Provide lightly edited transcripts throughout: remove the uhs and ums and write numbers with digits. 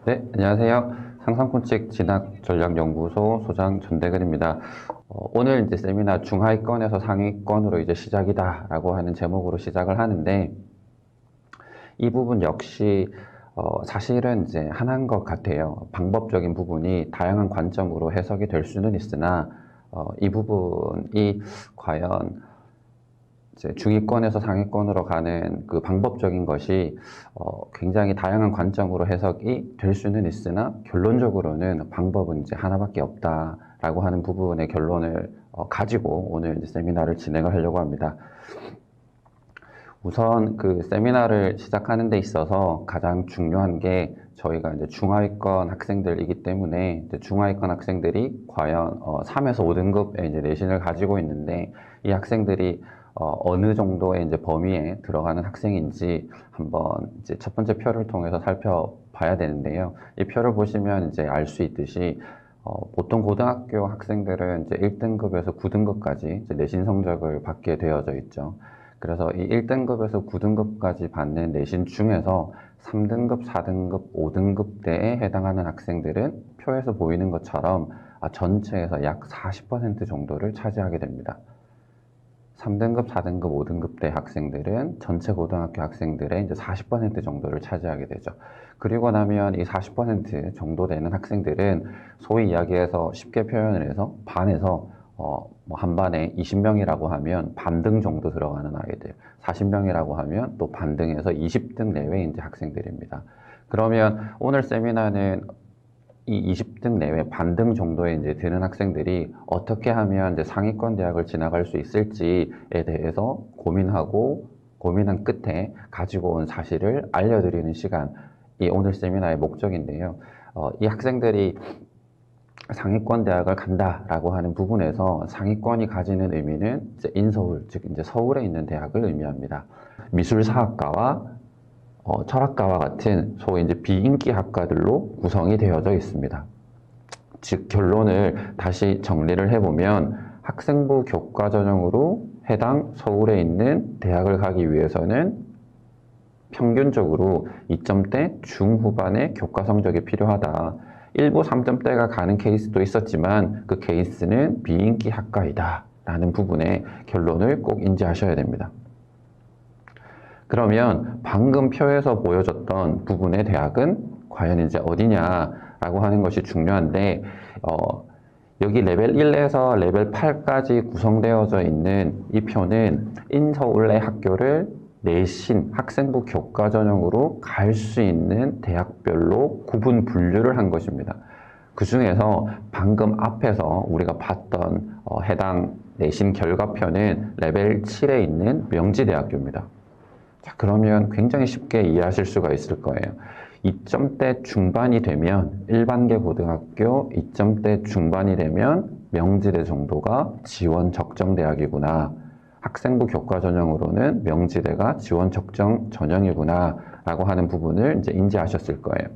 네, 안녕하세요. 상상콘칙 진학전략연구소 소장 전대근입니다. 오늘 이제 세미나 중하위권에서 상위권으로 이제 시작이다라고 하는 제목으로 시작을 하는데, 이 부분 역시 사실은 이제 하나인 것 같아요. 방법적인 부분이 다양한 관점으로 해석이 될 수는 있으나, 이 부분이 과연 이제 중위권에서 상위권으로 가는 그 방법적인 것이 굉장히 다양한 관점으로 해석이 될 수는 있으나 결론적으로는 방법은 이제 하나밖에 없다라고 하는 부분의 결론을 가지고 오늘 이제 세미나를 진행을 하려고 합니다. 우선 그 세미나를 시작하는 데 있어서 가장 중요한 게 저희가 이제 중하위권 학생들이기 때문에 이제 중하위권 학생들이 과연 3에서 5등급의 이제 내신을 가지고 있는데 이 학생들이 어느 정도의 이제 범위에 들어가는 학생인지 한번 이제 첫 번째 표를 통해서 살펴봐야 되는데요. 이 표를 보시면 이제 알 수 있듯이 보통 고등학교 학생들은 이제 1등급에서 9등급까지 이제 내신 성적을 받게 되어져 있죠. 그래서 이 1등급에서 9등급까지 받는 내신 중에서 3등급, 4등급, 5등급대에 해당하는 학생들은 표에서 보이는 것처럼 전체에서 약 40% 정도를 차지하게 됩니다. 3등급, 4등급, 5등급대 학생들은 전체 고등학교 학생들의 이제 40% 정도를 차지하게 되죠. 그리고 나면 이 40% 정도 되는 학생들은 소위 이야기해서 쉽게 표현을 해서 반에서 뭐 한 반에 20명이라고 하면 반등 정도 들어가는 아이들, 40명이라고 하면 또 반등에서 20등 내외 이제 학생들입니다. 그러면 오늘 세미나는 이 20등 내외 반등 정도에 이제 드는 학생들이 어떻게 하면 이제 상위권 대학을 진학할 수 있을지에 대해서 고민한 끝에 가지고 온 사실을 알려드리는 시간이 오늘 세미나의 목적인데요. 이 학생들이 상위권 대학을 간다라고 하는 부분에서 상위권이 가지는 의미는 이제 인서울, 즉 이제 서울에 있는 대학을 의미합니다. 미술사학과와 철학과와 같은 소위 이제 비인기 학과들로 구성이 되어져 있습니다. 즉 결론을 다시 정리를 해보면 학생부 교과 전형으로 해당 서울에 있는 대학을 가기 위해서는 평균적으로 2점대 중후반의 교과 성적이 필요하다. 일부 3점대가 가는 케이스도 있었지만 그 케이스는 비인기 학과이다 라는 부분의 결론을 꼭 인지하셔야 됩니다. 그러면 방금 표에서 보여줬던 부분의 대학은 과연 이제 어디냐라고 하는 것이 중요한데 여기 레벨 1에서 레벨 8까지 구성되어져 있는 이 표는 인서울의 학교를 내신 학생부 교과 전형으로 갈 수 있는 대학별로 구분 분류를 한 것입니다. 그 중에서 방금 앞에서 우리가 봤던 해당 내신 결과표는 레벨 7에 있는 명지대학교입니다. 자, 그러면 굉장히 쉽게 이해하실 수가 있을 거예요. 2점대 중반이 되면 일반계 고등학교 2점대 중반이 되면 명지대 정도가 지원 적정 대학이구나. 학생부 교과 전형으로는 명지대가 지원 적정 전형이구나 라고 하는 부분을 이제 인지하셨을 거예요.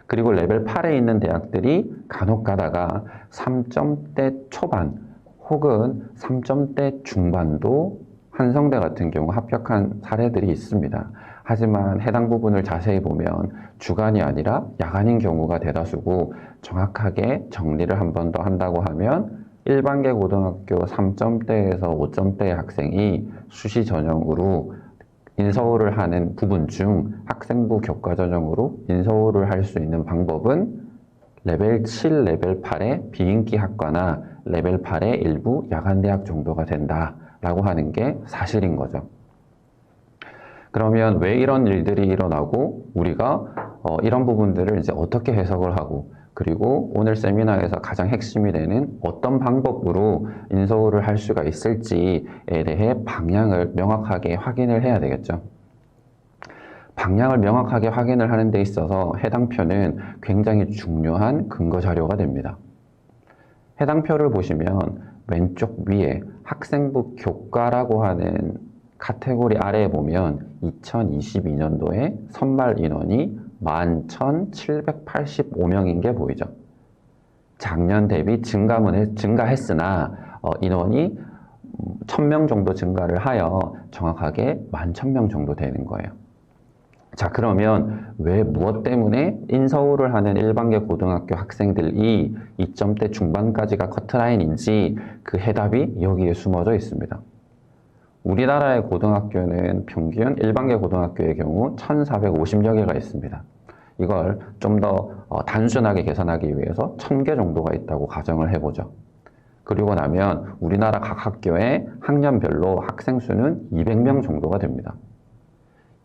그리고 레벨 8에 있는 대학들이 간혹 가다가 3점대 초반 혹은 3점대 중반도 한성대 같은 경우 합격한 사례들이 있습니다. 하지만 해당 부분을 자세히 보면 주간이 아니라 야간인 경우가 대다수고 정확하게 정리를 한 번 더 한다고 하면 일반계 고등학교 3점대에서 5점대의 학생이 수시 전형으로 인서울을 하는 부분 중 학생부 교과 전형으로 인서울을 할 수 있는 방법은 레벨 7, 레벨 8의 비인기 학과나 레벨 8의 일부 야간대학 정도가 된다라고 하는 게 사실인 거죠. 그러면 왜 이런 일들이 일어나고 우리가 이런 부분들을 이제 어떻게 해석을 하고 그리고 오늘 세미나에서 가장 핵심이 되는 어떤 방법으로 인서울을 할 수가 있을지에 대해 방향을 명확하게 확인을 해야 되겠죠. 방향을 명확하게 확인을 하는 데 있어서 해당 표는 굉장히 중요한 근거 자료가 됩니다. 해당 표를 보시면 왼쪽 위에 학생부 교과라고 하는 카테고리 아래에 보면 2022년도에 선발 인원이 11,785명인 게 보이죠. 작년 대비 증가했으나 인원이 1,000명 정도 증가를 하여 정확하게 11,000명 정도 되는 거예요. 자, 그러면 왜 무엇 때문에 인서울을 하는 일반계 고등학교 학생들이 2점대 중반까지가 커트라인인지 그 해답이 여기에 숨어져 있습니다. 우리나라의 고등학교는 평균 일반계 고등학교의 경우 1,450여 개가 있습니다. 이걸 좀 더 단순하게 계산하기 위해서 1,000개 정도가 있다고 가정을 해보죠. 그리고 나면 우리나라 각 학교의 학년별로 학생 수는 200명 정도가 됩니다.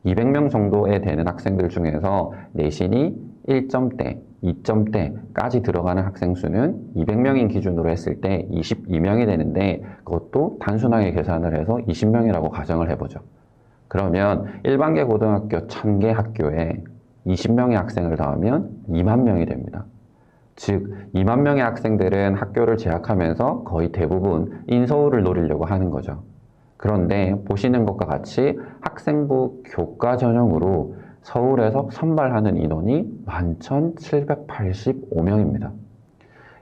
200명 정도에 되는 학생들 중에서 내신이 1점대, 2점대까지 들어가는 학생 수는 200명인 기준으로 했을 때 22명이 되는데 그것도 단순하게 계산을 해서 20명이라고 가정을 해보죠. 그러면 일반계 고등학교 1,000개 학교에 20명의 학생을 더하면 2만 명이 됩니다. 즉 2만 명의 학생들은 학교를 재학하면서 거의 대부분 인서울을 노리려고 하는 거죠. 그런데 보시는 것과 같이 학생부 교과 전형으로 서울에서 선발하는 인원이 11,785명입니다.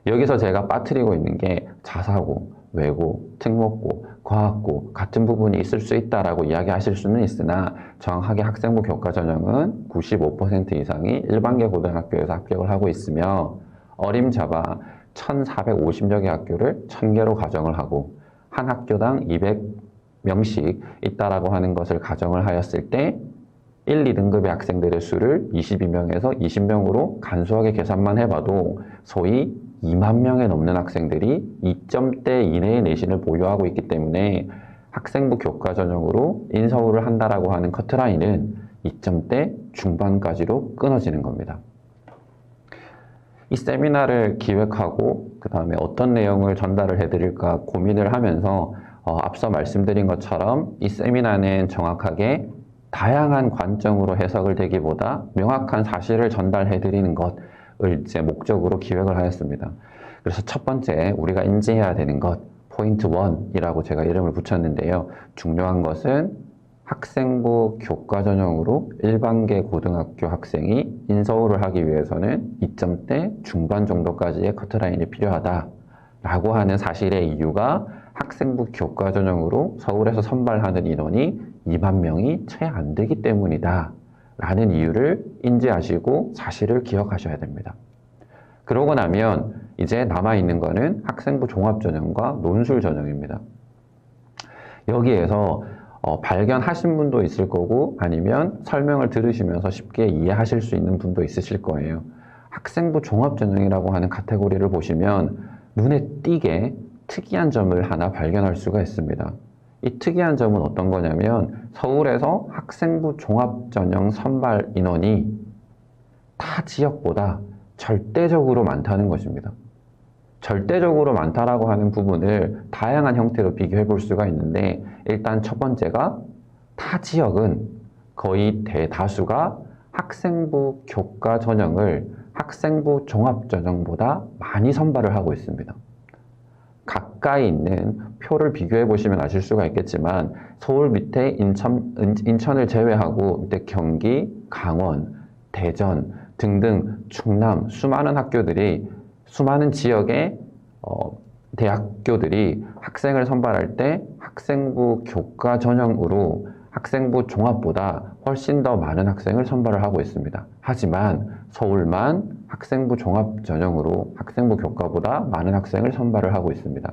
여기서 제가 빠뜨리고 있는 게 자사고, 외고, 특목고, 과학고 같은 부분이 있을 수 있다라고 이야기하실 수는 있으나 정확하게 학생부 교과 전형은 95% 이상이 일반계 고등학교에서 합격을 하고 있으며 어림잡아 1,450여 개 학교를 1,000개로 가정을 하고 한 학교당 200명씩 있다라고 하는 것을 가정을 하였을 때 1, 2등급의 학생들의 수를 22명에서 20명으로 간소하게 계산만 해봐도 소위 2만 명에 넘는 학생들이 2점대 이내의 내신을 보유하고 있기 때문에 학생부 교과 전형으로 인서울을 한다라고 하는 커트라인은 2점대 중반까지로 끊어지는 겁니다. 이 세미나를 기획하고 그 다음에 어떤 내용을 전달을 해드릴까 고민을 하면서 앞서 말씀드린 것처럼 이 세미나는 정확하게 다양한 관점으로 해석을 되기보다 명확한 사실을 전달해드리는 것을 이제 목적으로 기획을 하였습니다. 그래서 첫 번째 우리가 인지해야 되는 것, 포인트 1이라고 제가 이름을 붙였는데요. 중요한 것은 학생부 교과 전형으로 일반계 고등학교 학생이 인서울을 하기 위해서는 2점대 중반 정도까지의 커트라인이 필요하다라고 하는 사실의 이유가 학생부 교과 전형으로 서울에서 선발하는 인원이 2만 명이 채 안 되기 때문이다 라는 이유를 인지하시고 사실을 기억하셔야 됩니다. 그러고 나면 이제 남아있는 거는 학생부 종합전형과 논술 전형입니다. 여기에서 발견하신 분도 있을 거고 아니면 설명을 들으시면서 쉽게 이해하실 수 있는 분도 있으실 거예요. 학생부 종합전형이라고 하는 카테고리를 보시면 눈에 띄게 특이한 점을 하나 발견할 수가 있습니다. 이 특이한 점은 어떤 거냐면 서울에서 학생부 종합전형 선발 인원이 타 지역보다 절대적으로 많다는 것입니다. 절대적으로 많다라고 하는 부분을 다양한 형태로 비교해 볼 수가 있는데 일단 첫 번째가 타 지역은 거의 대다수가 학생부 교과 전형을 학생부 종합 전형보다 많이 선발을 하고 있습니다. 가까이 있는 표를 비교해 보시면 아실 수가 있겠지만 서울 밑에 인천을 제외하고 밑에 경기, 강원, 대전 등등 충남 수많은 학교들이 수많은 지역의 대학교들이 학생을 선발할 때 학생부 교과 전형으로 학생부 종합보다 훨씬 더 많은 학생을 선발을 하고 있습니다. 하지만 서울만 학생부 종합 전형으로 학생부 교과보다 많은 학생을 선발을 하고 있습니다.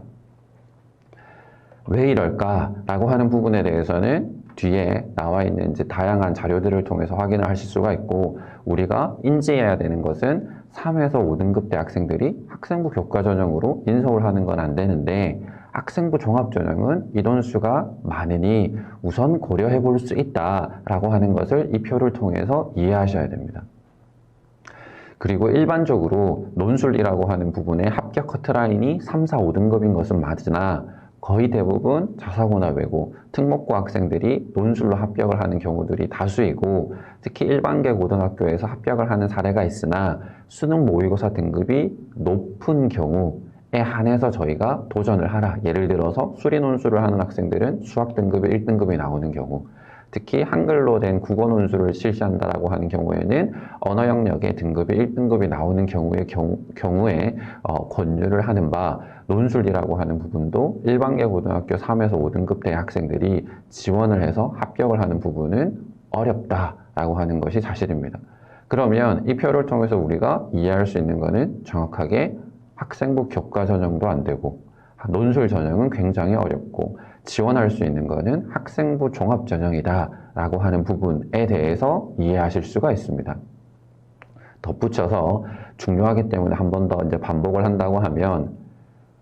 왜 이럴까라고 하는 부분에 대해서는 뒤에 나와 있는 이제 다양한 자료들을 통해서 확인을 하실 수가 있고 우리가 인지해야 되는 것은 3에서 5등급 대학생들이 학생부 교과 전형으로 인서울 하는 건 안 되는데 학생부 종합 전형은 인원수가 많으니 우선 고려해 볼 수 있다라고 하는 것을 이 표를 통해서 이해하셔야 됩니다. 그리고 일반적으로 논술이라고 하는 부분에 합격 커트라인이 3, 4, 5등급인 것은 맞으나 거의 대부분 자사고나 외고, 특목고 학생들이 논술로 합격을 하는 경우들이 다수이고 특히 일반계 고등학교에서 합격을 하는 사례가 있으나 수능 모의고사 등급이 높은 경우에 한해서 저희가 도전을 하라. 예를 들어서 수리 논술을 하는 학생들은 수학 등급이 1등급이 나오는 경우, 특히 한글로 된 국어 논술을 실시한다라고 하는 경우에는 언어 영역의 등급이 1등급이 나오는 경우에 권유를 하는 바 논술이라고 하는 부분도 일반계 고등학교 3에서 5등급 대학생들이 지원을 해서 합격을 하는 부분은 어렵다라고 하는 것이 사실입니다. 그러면 이 표를 통해서 우리가 이해할 수 있는 것은 정확하게 학생부 교과 전형도 안 되고 논술 전형은 굉장히 어렵고 지원할 수 있는 것은 학생부 종합 전형이다 라고 하는 부분에 대해서 이해하실 수가 있습니다. 덧붙여서 중요하기 때문에 한 번 더 이제 반복을 한다고 하면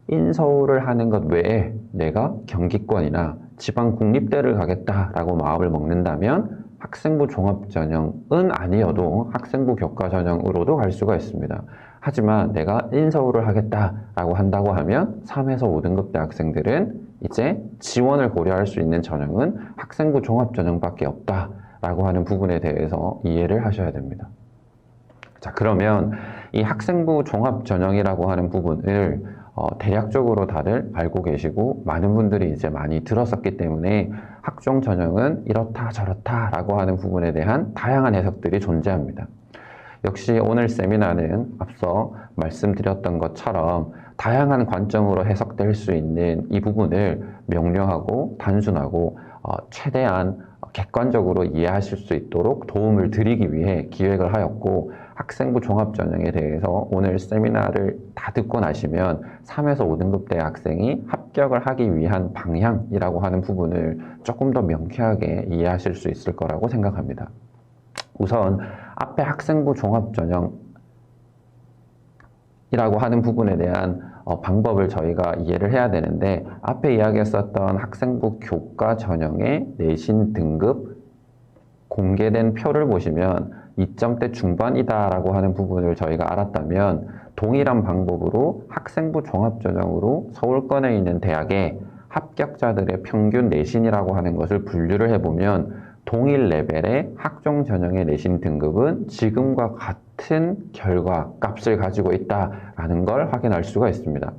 인서울을 하는 것 외에 내가 경기권이나 지방 국립대를 가겠다라고 마음을 먹는다면 학생부 종합전형은 아니어도 학생부 교과전형으로도 갈 수가 있습니다. 하지만 내가 인서울을 하겠다라고 한다고 하면 3에서 5등급 대학생들은 이제 지원을 고려할 수 있는 전형은 학생부 종합전형밖에 없다라고 하는 부분에 대해서 이해를 하셔야 됩니다. 자, 그러면 이 학생부 종합전형이라고 하는 부분을 대략적으로 다들 알고 계시고 많은 분들이 이제 많이 들었었기 때문에 학종 전형은 이렇다 저렇다 라고 하는 부분에 대한 다양한 해석들이 존재합니다. 역시 오늘 세미나는 앞서 말씀드렸던 것처럼 다양한 관점으로 해석될 수 있는 이 부분을 명료하고 단순하고 최대한 객관적으로 이해하실 수 있도록 도움을 드리기 위해 기획을 하였고, 학생부 종합전형에 대해서 오늘 세미나를 다 듣고 나시면 3에서 5등급 대학생이 합격을 하기 위한 방향이라고 하는 부분을 조금 더 명쾌하게 이해하실 수 있을 거라고 생각합니다. 우선 앞에 학생부 종합전형이라고 하는 부분에 대한 방법을 저희가 이해를 해야 되는데, 앞에 이야기했었던 학생부 교과 전형의 내신 등급 공개된 표를 보시면 2점대 중반이다라고 하는 부분을 저희가 알았다면, 동일한 방법으로 학생부 종합전형으로 서울권에 있는 대학의 합격자들의 평균 내신이라고 하는 것을 분류를 해보면 동일 레벨의 학종 전형의 내신 등급은 지금과 같은 결과 값을 가지고 있다라는 걸 확인할 수가 있습니다.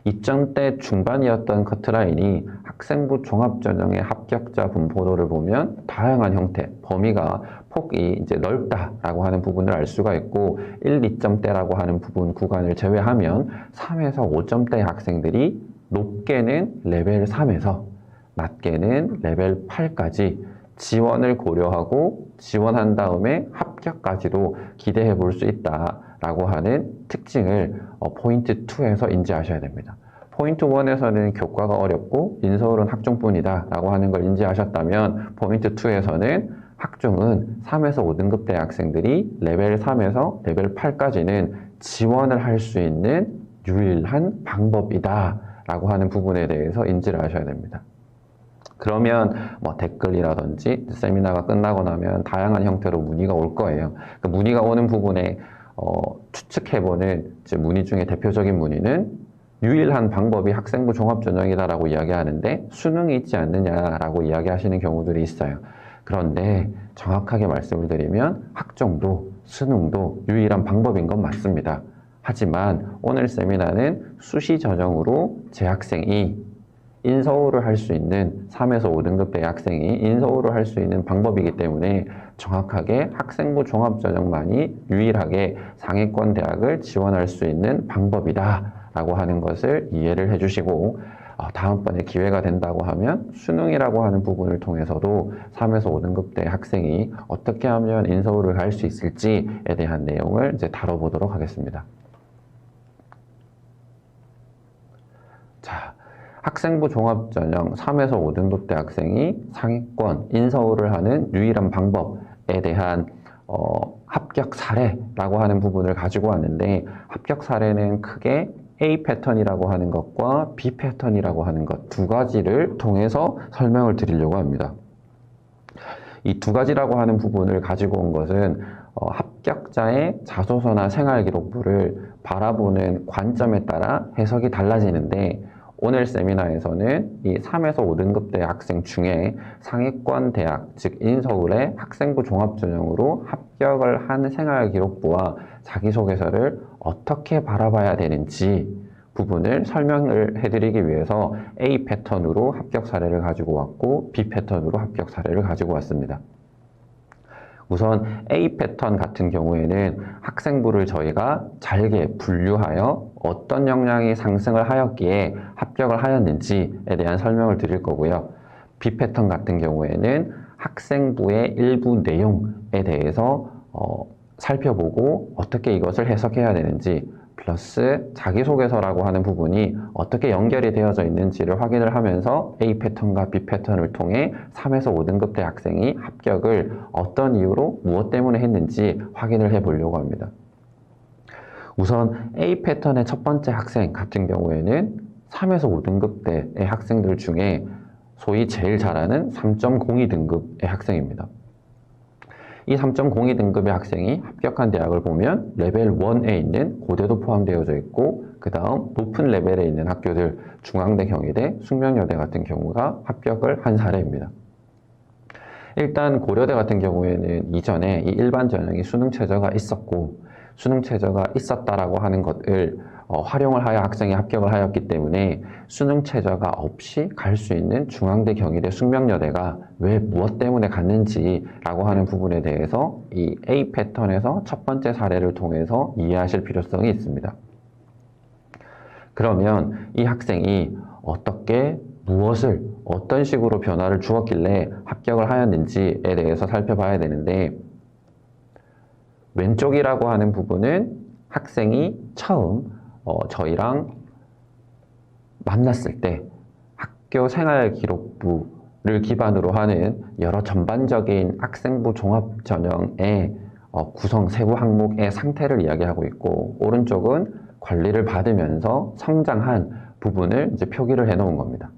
2점대 중반이었던 커트라인이 학생부 종합전형의 합격자 분포도를 보면 다양한 형태, 범위가 폭이 이제 넓다라고 하는 부분을 알 수가 있고, 1, 2점대라고 하는 부분 구간을 제외하면 3에서 5점대 학생들이 높게는 레벨 3에서 낮게는 레벨 8까지 지원을 고려하고 지원한 다음에 합격까지도 기대해 볼 수 있다라고 하는 특징을 포인트 2에서 인지하셔야 됩니다. 포인트 1에서는 교과가 어렵고 인서울은 학종뿐이다 라고 하는 걸 인지하셨다면, 포인트 2에서는 학종은 3에서 5등급 대학생들이 레벨 3에서 레벨 8까지는 지원을 할 수 있는 유일한 방법이다 라고 하는 부분에 대해서 인지를 하셔야 됩니다. 그러면 댓글이라든지 세미나가 끝나고 나면 다양한 형태로 문의가 올 거예요. 그 문의가 오는 부분에 추측해보는 문의 중에 대표적인 문의는 유일한 방법이 학생부 종합전형이다라고 이야기하는데 수능이 있지 않느냐라고 이야기하시는 경우들이 있어요. 그런데 정확하게 말씀을 드리면 학종도 수능도 유일한 방법인 건 맞습니다. 하지만 오늘 세미나는 수시 전형으로 재학생이 인서울을 할 수 있는 3에서 5등급 대학생이 인서울을 할 수 있는 방법이기 때문에 정확하게 학생부 종합전형만이 유일하게 상위권 대학을 지원할 수 있는 방법이다 라고 하는 것을 이해를 해주시고, 다음번에 기회가 된다고 하면 수능이라고 하는 부분을 통해서도 3에서 5등급 대 학생이 어떻게 하면 인서울을 갈 수 있을지에 대한 내용을 이제 다뤄보도록 하겠습니다. 자, 학생부 종합전형 3에서 5등급 대학생이 상위권 인서울을 하는 유일한 방법에 대한 합격 사례라고 하는 부분을 가지고 왔는데, 합격 사례는 크게 A 패턴이라고 하는 것과 B 패턴이라고 하는 것 두 가지를 통해서 설명을 드리려고 합니다. 이 두 가지라고 하는 부분을 가지고 온 것은 합격자의 자소서나 생활기록부를 바라보는 관점에 따라 해석이 달라지는데, 오늘 세미나에서는 이 3에서 5등급 대 학생 중에 상위권 대학, 즉 인서울의 학생부 종합전형으로 합격을 한 생활기록부와 자기소개서를 어떻게 바라봐야 되는지 부분을 설명을 해드리기 위해서 A 패턴으로 합격 사례를 가지고 왔고 B 패턴으로 합격 사례를 가지고 왔습니다. 우선 A 패턴 같은 경우에는 학생부를 저희가 잘게 분류하여 어떤 역량이 상승을 하였기에 합격을 하였는지에 대한 설명을 드릴 거고요. B 패턴 같은 경우에는 학생부의 일부 내용에 대해서 살펴보고 어떻게 이것을 해석해야 되는지, 플러스 자기소개서라고 하는 부분이 어떻게 연결이 되어져 있는지를 확인을 하면서 A 패턴과 B 패턴을 통해 3에서 5등급 대 학생이 합격을 어떤 이유로 무엇 때문에 했는지 확인을 해 보려고 합니다. 우선 A 패턴의 첫 번째 학생 같은 경우에는 3에서 5등급 대의 학생들 중에 소위 제일 잘하는 3.02등급의 학생입니다. 이 3.02 등급의 학생이 합격한 대학을 보면 레벨 1에 있는 고대도 포함되어져 있고, 그 다음 높은 레벨에 있는 학교들, 중앙대, 경희대, 숙명여대 같은 경우가 합격을 한 사례입니다. 일단 고려대 같은 경우에는 이전에 이 일반 전형이 수능 최저가 있었고, 수능 최저가 있었다라고 하는 것을 활용을 하여 학생이 합격을 하였기 때문에 수능 최저가 없이 갈 수 있는 중앙대, 경희대, 숙명여대가 왜 무엇 때문에 갔는지라고 하는 부분에 대해서 이 A 패턴에서 첫 번째 사례를 통해서 이해하실 필요성이 있습니다. 그러면 이 학생이 어떻게, 무엇을, 어떤 식으로 변화를 주었길래 합격을 하였는지에 대해서 살펴봐야 되는데, 왼쪽이라고 하는 부분은 학생이 처음 저희랑 만났을 때 학교 생활기록부를 기반으로 하는 여러 전반적인 학생부 종합전형의 구성 세부 항목의 상태를 이야기하고 있고, 오른쪽은 관리를 받으면서 성장한 부분을 이제 표기를 해 놓은 겁니다.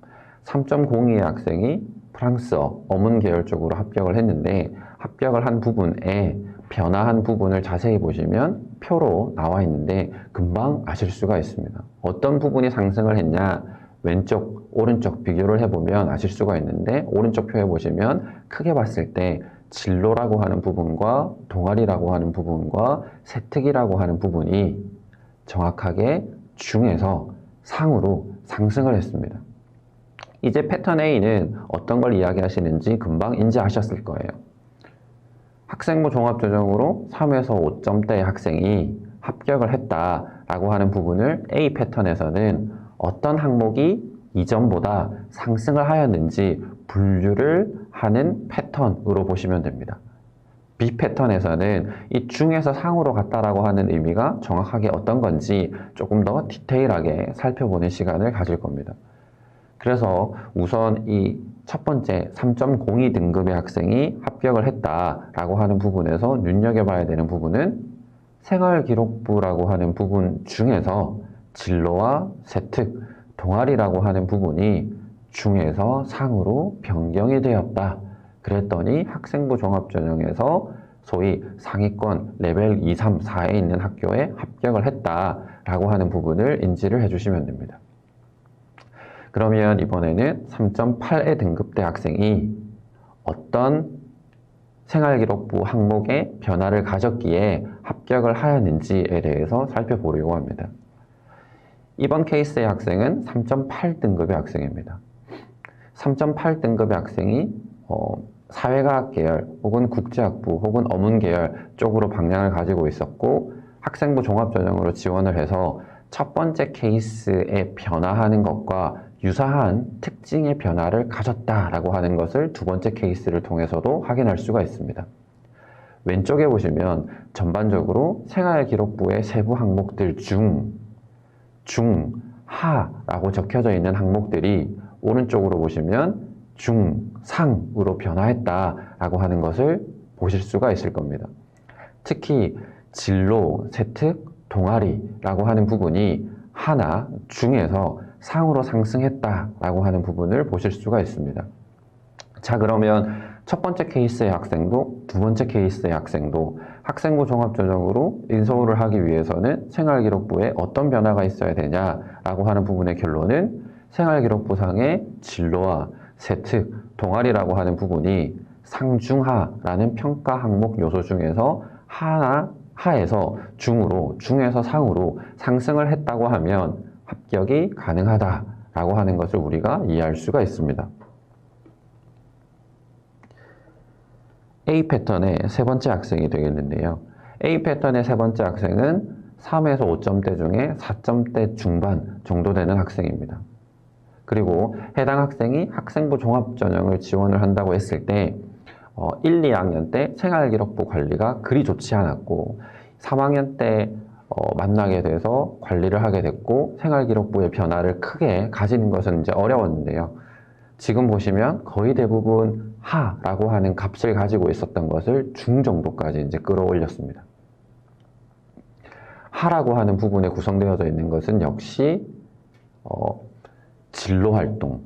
3.02의 학생이 프랑스어, 어문 계열 쪽으로 합격을 했는데, 합격을 한 부분에 변화한 부분을 자세히 보시면 표로 나와 있는데 금방 아실 수가 있습니다. 어떤 부분이 상승을 했냐, 왼쪽, 오른쪽 비교를 해보면 아실 수가 있는데, 오른쪽 표에 보시면 크게 봤을 때 진로라고 하는 부분과 동아리라고 하는 부분과 세특이라고 하는 부분이 정확하게 중에서 상으로 상승을 했습니다. 이제 패턴 A는 어떤 걸 이야기하시는지 금방 인지하셨을 거예요. 학생부 종합전형으로 3에서 5점대의 학생이 합격을 했다라고 하는 부분을 A 패턴에서는 어떤 항목이 이전보다 상승을 하였는지 분류를 하는 패턴으로 보시면 됩니다. B 패턴에서는 이 중에서 상으로 갔다라고 하는 의미가 정확하게 어떤 건지 조금 더 디테일하게 살펴보는 시간을 가질 겁니다. 그래서 우선 이 첫 번째 3.02 등급의 학생이 합격을 했다라고 하는 부분에서 눈여겨봐야 되는 부분은 생활기록부라고 하는 부분 중에서 진로와 세특, 동아리라고 하는 부분이 중에서 상으로 변경이 되었다. 그랬더니 학생부 종합전형에서 소위 상위권 레벨 2, 3, 4에 있는 학교에 합격을 했다라고 하는 부분을 인지를 해주시면 됩니다. 그러면 이번에는 3.8의 등급대 학생이 어떤 생활기록부 항목에 변화를 가졌기에 합격을 하였는지에 대해서 살펴보려고 합니다. 이번 케이스의 학생은 3.8 등급의 학생입니다. 3.8 등급의 학생이 사회과학 계열 혹은 국제학부 혹은 어문 계열 쪽으로 방향을 가지고 있었고, 학생부 종합전형으로 지원을 해서 첫 번째 케이스에 변화하는 것과 유사한 특징의 변화를 가졌다라고 하는 것을 두 번째 케이스를 통해서도 확인할 수가 있습니다. 왼쪽에 보시면 전반적으로 생활기록부의 세부 항목들 중, 하라고 적혀져 있는 항목들이 오른쪽으로 보시면 중, 상으로 변화했다라고 하는 것을 보실 수가 있을 겁니다. 특히 진로, 세특, 동아리라고 하는 부분이 하나, 중에서 상으로 상승했다라고 하는 부분을 보실 수가 있습니다. 자, 그러면 첫 번째 케이스의 학생도 두 번째 케이스의 학생도 학생부 종합전형으로 인서울을 하기 위해서는 생활기록부에 어떤 변화가 있어야 되냐라고 하는 부분의 결론은 생활기록부상의 진로와 세특, 동아리라고 하는 부분이 상중하라는 평가 항목 요소 중에서 하에서 중으로, 중에서 상으로 상승을 했다고 하면 합격이 가능하다라고 하는 것을 우리가 이해할 수가 있습니다. A 패턴의 세 번째 학생이 되겠는데요. A 패턴의 세 번째 학생은 3에서 5점대 중에 4점대 중반 정도 되는 학생입니다. 그리고 해당 학생이 학생부 종합전형을 지원을 한다고 했을 때 1, 2학년 때 생활기록부 관리가 그리 좋지 않았고 3학년 때 만나게 돼서 관리를 하게 됐고 생활기록부의 변화를 크게 가지는 것은 이제 어려웠는데요. 지금 보시면 거의 대부분 하라고 하는 값을 가지고 있었던 것을 중 정도까지 이제 끌어올렸습니다. 하라고 하는 부분에 구성되어져 있는 것은 역시 진로 활동,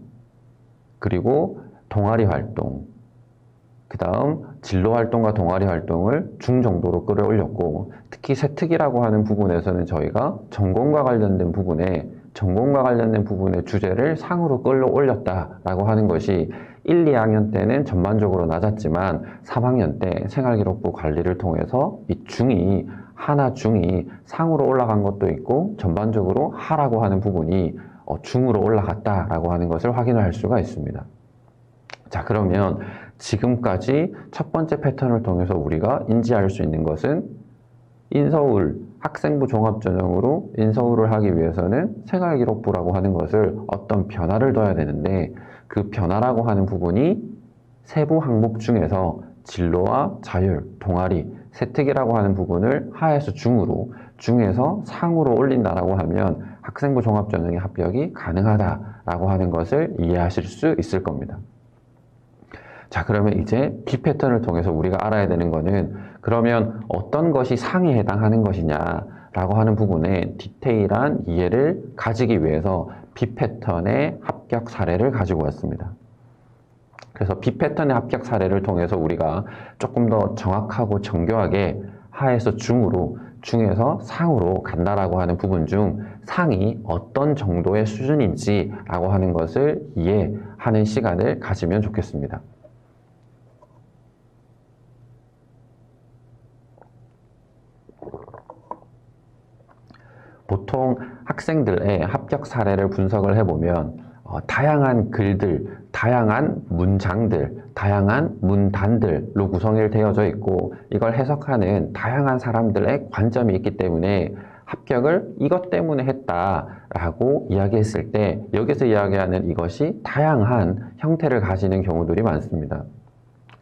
그리고 동아리 활동, 그 다음 진로 활동과 동아리 활동을 중 정도로 끌어올렸고, 특히 세특이라고 하는 부분에서는 저희가 전공과 관련된 부분의 주제를 상으로 끌어올렸다라고 하는 것이 1, 2학년 때는 전반적으로 낮았지만 3학년 때 생활기록부 관리를 통해서 이 중이 하나 중이 상으로 올라간 것도 있고 전반적으로 하라고 하는 부분이 중으로 올라갔다라고 하는 것을 확인을 할 수가 있습니다. 자, 그러면 지금까지 첫 번째 패턴을 통해서 우리가 인지할 수 있는 것은 인서울, 학생부 종합전형으로 인서울을 하기 위해서는 생활기록부라고 하는 것을 어떤 변화를 둬야 되는데, 그 변화라고 하는 부분이 세부 항목 중에서 진로와 자율, 동아리, 세특이라고 하는 부분을 하에서 중으로, 중에서 상으로 올린다라고 하면 학생부 종합전형의 합격이 가능하다라고 하는 것을 이해하실 수 있을 겁니다. 자, 그러면 이제 B 패턴을 통해서 우리가 알아야 되는 거는, 그러면 어떤 것이 상에 해당하는 것이냐라고 하는 부분에 디테일한 이해를 가지기 위해서 B 패턴의 합격 사례를 가지고 왔습니다. 그래서 B 패턴의 합격 사례를 통해서 우리가 조금 더 정확하고 정교하게 하에서 중으로, 중에서 상으로 간다라고 하는 부분 중 상이 어떤 정도의 수준인지라고 하는 것을 이해하는 시간을 가지면 좋겠습니다. 보통 학생들의 합격 사례를 분석을 해보면 다양한 글들, 다양한 문장들, 다양한 문단들로 구성이 되어져 있고, 이걸 해석하는 다양한 사람들의 관점이 있기 때문에 합격을 이것 때문에 했다라고 이야기했을 때 여기서 이야기하는 이것이 다양한 형태를 가지는 경우들이 많습니다.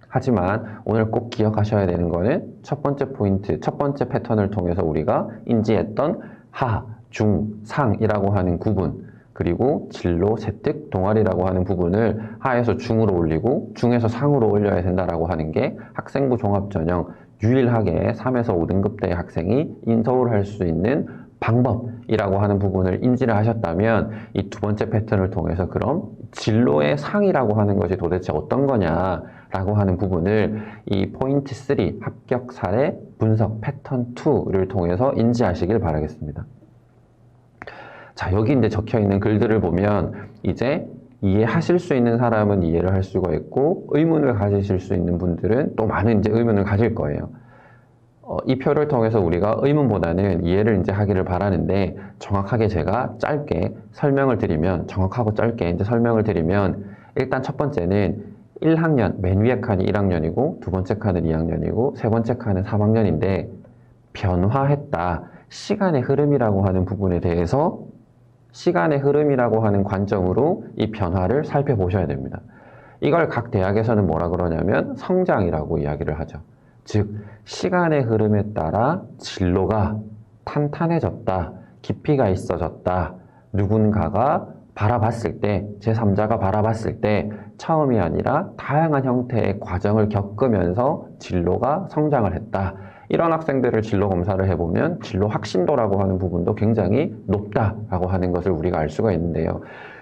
하지만 오늘 꼭 기억하셔야 되는 거는 첫 번째 포인트, 첫 번째 패턴을 통해서 우리가 인지했던 하, 중, 상이라고 하는 구분, 그리고 진로, 세특, 동아리라고 하는 부분을 하에서 중으로 올리고 중에서 상으로 올려야 된다라고 하는 게 학생부 종합전형 유일하게 3에서 5등급대의 학생이 인서울을 할 수 있는 방법이라고 하는 부분을 인지를 하셨다면, 이 두 번째 패턴을 통해서 그럼 진로의 상이라고 하는 것이 도대체 어떤 거냐라고 하는 부분을 이 포인트 3 합격 사례 분석 패턴 2를 통해서 인지하시길 바라겠습니다. 자, 여기 이제 적혀 있는 글들을 보면 이제 이해하실 수 있는 사람은 이해를 할 수가 있고, 의문을 가지실 수 있는 분들은 또 많은 이제 의문을 가질 거예요. 이 표를 통해서 우리가 의문보다는 이해를 이제 하기를 바라는데, 정확하게 제가 짧게 설명을 드리면, 정확하고 짧게 이제 설명을 드리면, 일단 첫 번째는 1학년, 맨 위에 칸이 1학년이고, 두 번째 칸은 2학년이고, 세 번째 칸은 3학년인데, 변화했다. 시간의 흐름이라고 하는 부분에 대해서 시간의 흐름이라고 하는 관점으로 이 변화를 살펴보셔야 됩니다. 이걸 각 대학에서는 뭐라 그러냐면 성장이라고 이야기를 하죠. 즉, 시간의 흐름에 따라 진로가 탄탄해졌다, 깊이가 있어졌다, 누군가가 바라봤을 때, 제3자가 바라봤을 때 처음이 아니라 다양한 형태의 과정을 겪으면서 진로가 성장을 했다. 이런 학생들을 진로 검사를 해보면 진로 확신도라고 하는 부분도 굉장히 높다라고 하는 것을 우리가 알 수가 있는데요.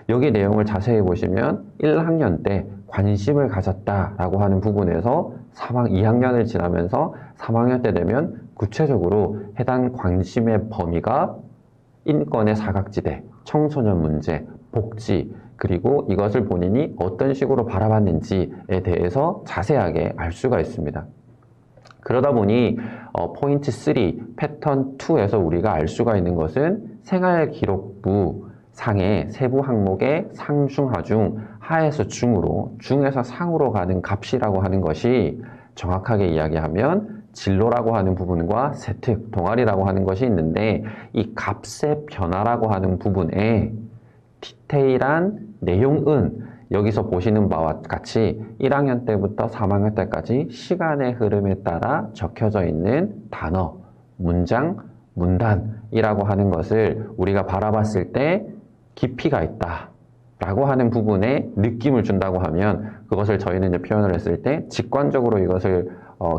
여기 내용을 자세히 보시면 1학년 때 관심을 가졌다라고 하는 부분에서 2학년을 지나면서 3학년 때 되면 구체적으로 해당 관심의 범위가 인권의 사각지대, 청소년 문제, 복지, 그리고 이것을 본인이 어떤 식으로 바라봤는지에 대해서 자세하게 알 수가 있습니다. 그러다 보니 포인트 3, 패턴 2에서 우리가 알 수가 있는 것은 생활기록부 상의 세부 항목의 상, 중, 하 중, 하에서 중으로, 중에서 상으로 가는 값이라고 하는 것이 정확하게 이야기하면 진로라고 하는 부분과 세특, 동아리라고 하는 것이 있는데, 이 값의 변화라고 하는 부분에 디테일한 내용은 여기서 보시는 바와 같이 1학년 때부터 3학년 때까지 시간의 흐름에 따라 적혀져 있는 단어, 문장, 문단이라고 하는 것을 우리가 바라봤을 때 깊이가 있다 라고 하는 부분에 느낌을 준다고 하면 그것을 저희는 이제 표현을 했을 때 직관적으로 이것을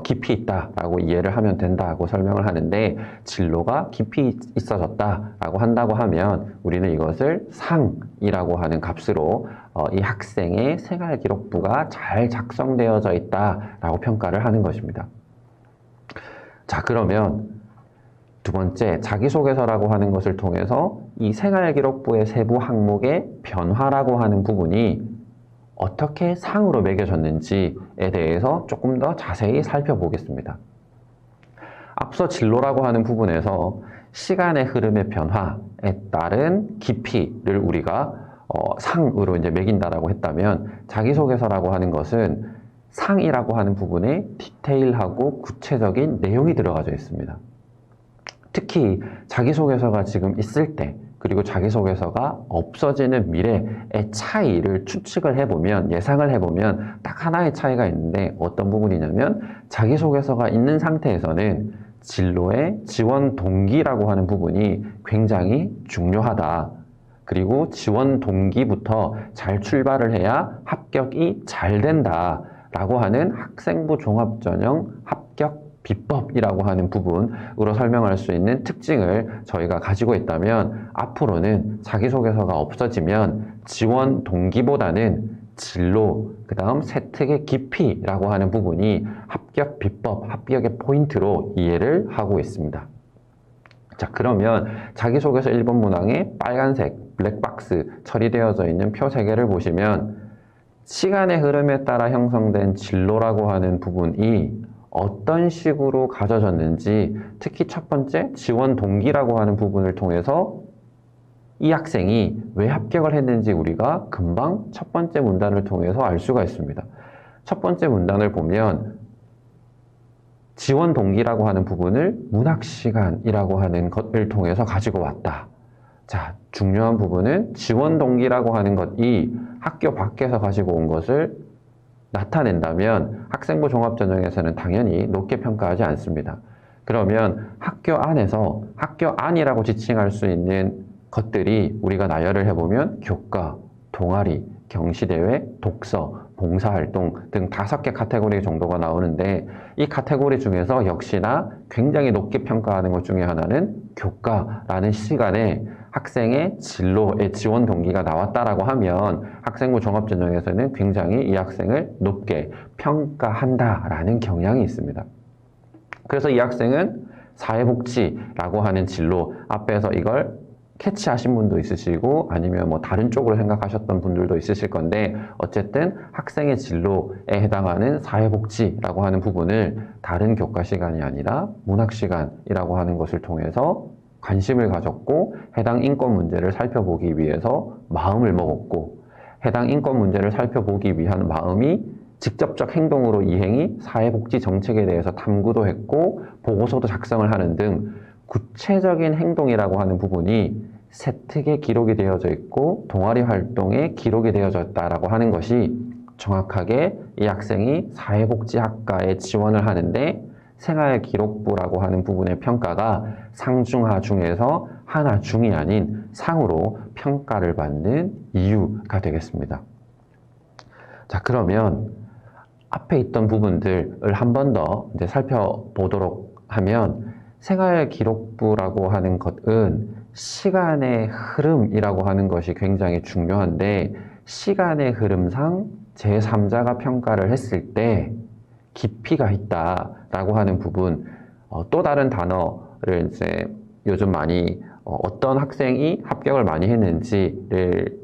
깊이 있다라고 이해를 하면 된다고 설명을 하는데, 진로가 깊이 있어졌다라고 한다고 하면 우리는 이것을 상이라고 하는 값으로 이 학생의 생활기록부가 잘 작성되어져 있다라고 평가를 하는 것입니다. 자, 그러면 두 번째, 자기소개서라고 하는 것을 통해서 이 생활기록부의 세부 항목의 변화라고 하는 부분이 어떻게 상으로 매겨졌는지에 대해서 조금 더 자세히 살펴보겠습니다. 앞서 진로라고 하는 부분에서 시간의 흐름의 변화에 따른 깊이를 우리가 상으로 이제 매긴다라고 했다면, 자기소개서라고 하는 것은 상이라고 하는 부분에 디테일하고 구체적인 내용이 들어가져 있습니다. 특히 자기소개서가 지금 있을 때, 그리고 자기소개서가 없어지는 미래의 차이를 추측을 해보면, 예상을 해보면 딱 하나의 차이가 있는데, 어떤 부분이냐면 자기소개서가 있는 상태에서는 진로의 지원 동기라고 하는 부분이 굉장히 중요하다. 그리고 지원 동기부터 잘 출발을 해야 합격이 잘 된다 라고 하는 학생부 종합전형 합격 비법이라고 하는 부분으로 설명할 수 있는 특징을 저희가 가지고 있다면, 앞으로는 자기소개서가 없어지면 지원 동기보다는 진로, 그 다음 세특의 깊이라고 하는 부분이 합격 비법, 합격의 포인트로 이해를 하고 있습니다. 자, 그러면 자기소개서 1번 문항에 빨간색 블랙박스 처리되어져 있는 표 3개를 보시면, 시간의 흐름에 따라 형성된 진로라고 하는 부분이 어떤 식으로 가져졌는지, 특히 첫 번째 지원 동기라고 하는 부분을 통해서 이 학생이 왜 합격을 했는지 우리가 금방 첫 번째 문단을 통해서 알 수가 있습니다. 첫 번째 문단을 보면 지원 동기라고 하는 부분을 문학시간이라고 하는 것을 통해서 가지고 왔다. 자, 중요한 부분은 지원 동기라고 하는 것이 학교 밖에서 가지고 온 것을 나타낸다면 학생부 종합전형에서는 당연히 높게 평가하지 않습니다. 그러면 학교 안에서, 학교 안이라고 지칭할 수 있는 것들이 우리가 나열을 해보면 교과, 동아리, 경시대회, 독서, 봉사활동 등 5개 카테고리 정도가 나오는데, 이 카테고리 중에서 역시나 굉장히 높게 평가하는 것 중에 하나는 교과라는 시간에 학생의 진로의 지원 동기가 나왔다라고 하면 학생부 종합전형에서는 굉장히 이 학생을 높게 평가한다라는 경향이 있습니다. 그래서 이 학생은 사회복지라고 하는 진로, 앞에서 이걸 캐치하신 분도 있으시고 아니면 뭐 다른 쪽으로 생각하셨던 분들도 있으실 건데, 어쨌든 학생의 진로에 해당하는 사회복지라고 하는 부분을 다른 교과 시간이 아니라 문학 시간이라고 하는 것을 통해서 관심을 가졌고, 해당 인권 문제를 살펴보기 위해서 마음을 먹었고, 해당 인권 문제를 살펴보기 위한 마음이 직접적 행동으로 이행이 사회복지 정책에 대해서 탐구도 했고 보고서도 작성을 하는 등 구체적인 행동이라고 하는 부분이 세특에 기록이 되어져 있고 동아리 활동에 기록이 되어졌다라고 하는 것이 정확하게 이 학생이 사회복지학과에 지원을 하는데 생활기록부라고 하는 부분의 평가가 상중하 중에서 하나 중이 아닌 상으로 평가를 받는 이유가 되겠습니다. 자, 그러면 앞에 있던 부분들을 한 번 더 이제 살펴보도록 하면, 생활기록부라고 하는 것은 시간의 흐름이라고 하는 것이 굉장히 중요한데, 시간의 흐름상 제3자가 평가를 했을 때 깊이가 있다라고 하는 부분, 또 다른 단어를 이제 요즘 많이 어떤 학생이 합격을 많이 했는지를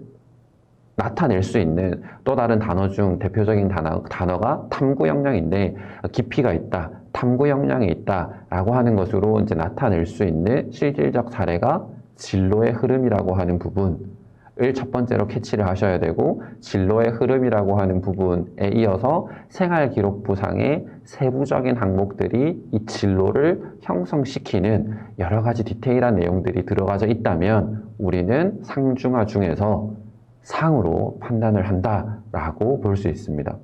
나타낼 수 있는 또 다른 단어 중 대표적인 단어가 탐구 역량인데, 깊이가 있다, 탐구 역량이 있다라고 하는 것으로 이제 나타낼 수 있는 실질적 사례가 진로의 흐름이라고 하는 부분을 첫 번째로 캐치를 하셔야 되고, 진로의 흐름이라고 하는 부분에 이어서 생활기록부상의 세부적인 항목들이 이 진로를 형성시키는 여러 가지 디테일한 내용들이 들어가져 있다면 우리는 상중하 중에서 상으로 판단을 한다라고 볼 수 있습니다.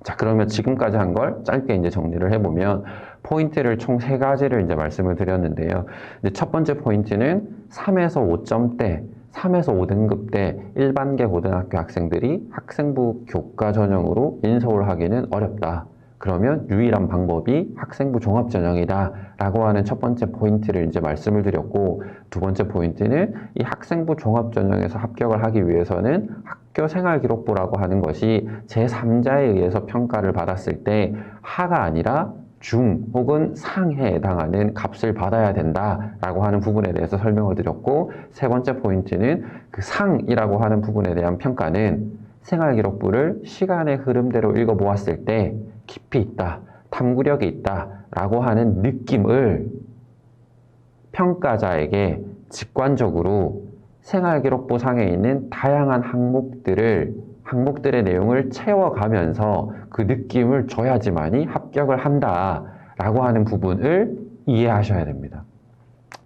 자, 그러면 지금까지 한 걸 짧게 이제 정리를 해보면 포인트를 총 3가지를 이제 말씀을 드렸는데요. 이제 첫 번째 포인트는 3에서 5점대, 3에서 5등급 대 일반계 고등학교 학생들이 학생부 교과 전형으로 인서울 하기는 어렵다. 그러면 유일한 방법이 학생부 종합전형이다 라고 하는 첫 번째 포인트를 이제 말씀을 드렸고, 두 번째 포인트는 이 학생부 종합전형에서 합격을 하기 위해서는 학교생활기록부라고 하는 것이 제3자에 의해서 평가를 받았을 때 하가 아니라 중 혹은 상에 해당하는 값을 받아야 된다라고 하는 부분에 대해서 설명을 드렸고, 세 번째 포인트는 그 상이라고 하는 부분에 대한 평가는 생활기록부를 시간의 흐름대로 읽어보았을 때 깊이 있다, 탐구력이 있다라고 하는 느낌을 평가자에게 직관적으로 생활기록부 상에 있는 다양한 항목들의 내용을 채워가면서 그 느낌을 줘야지만이 합격을 한다라고 하는 부분을 이해하셔야 됩니다.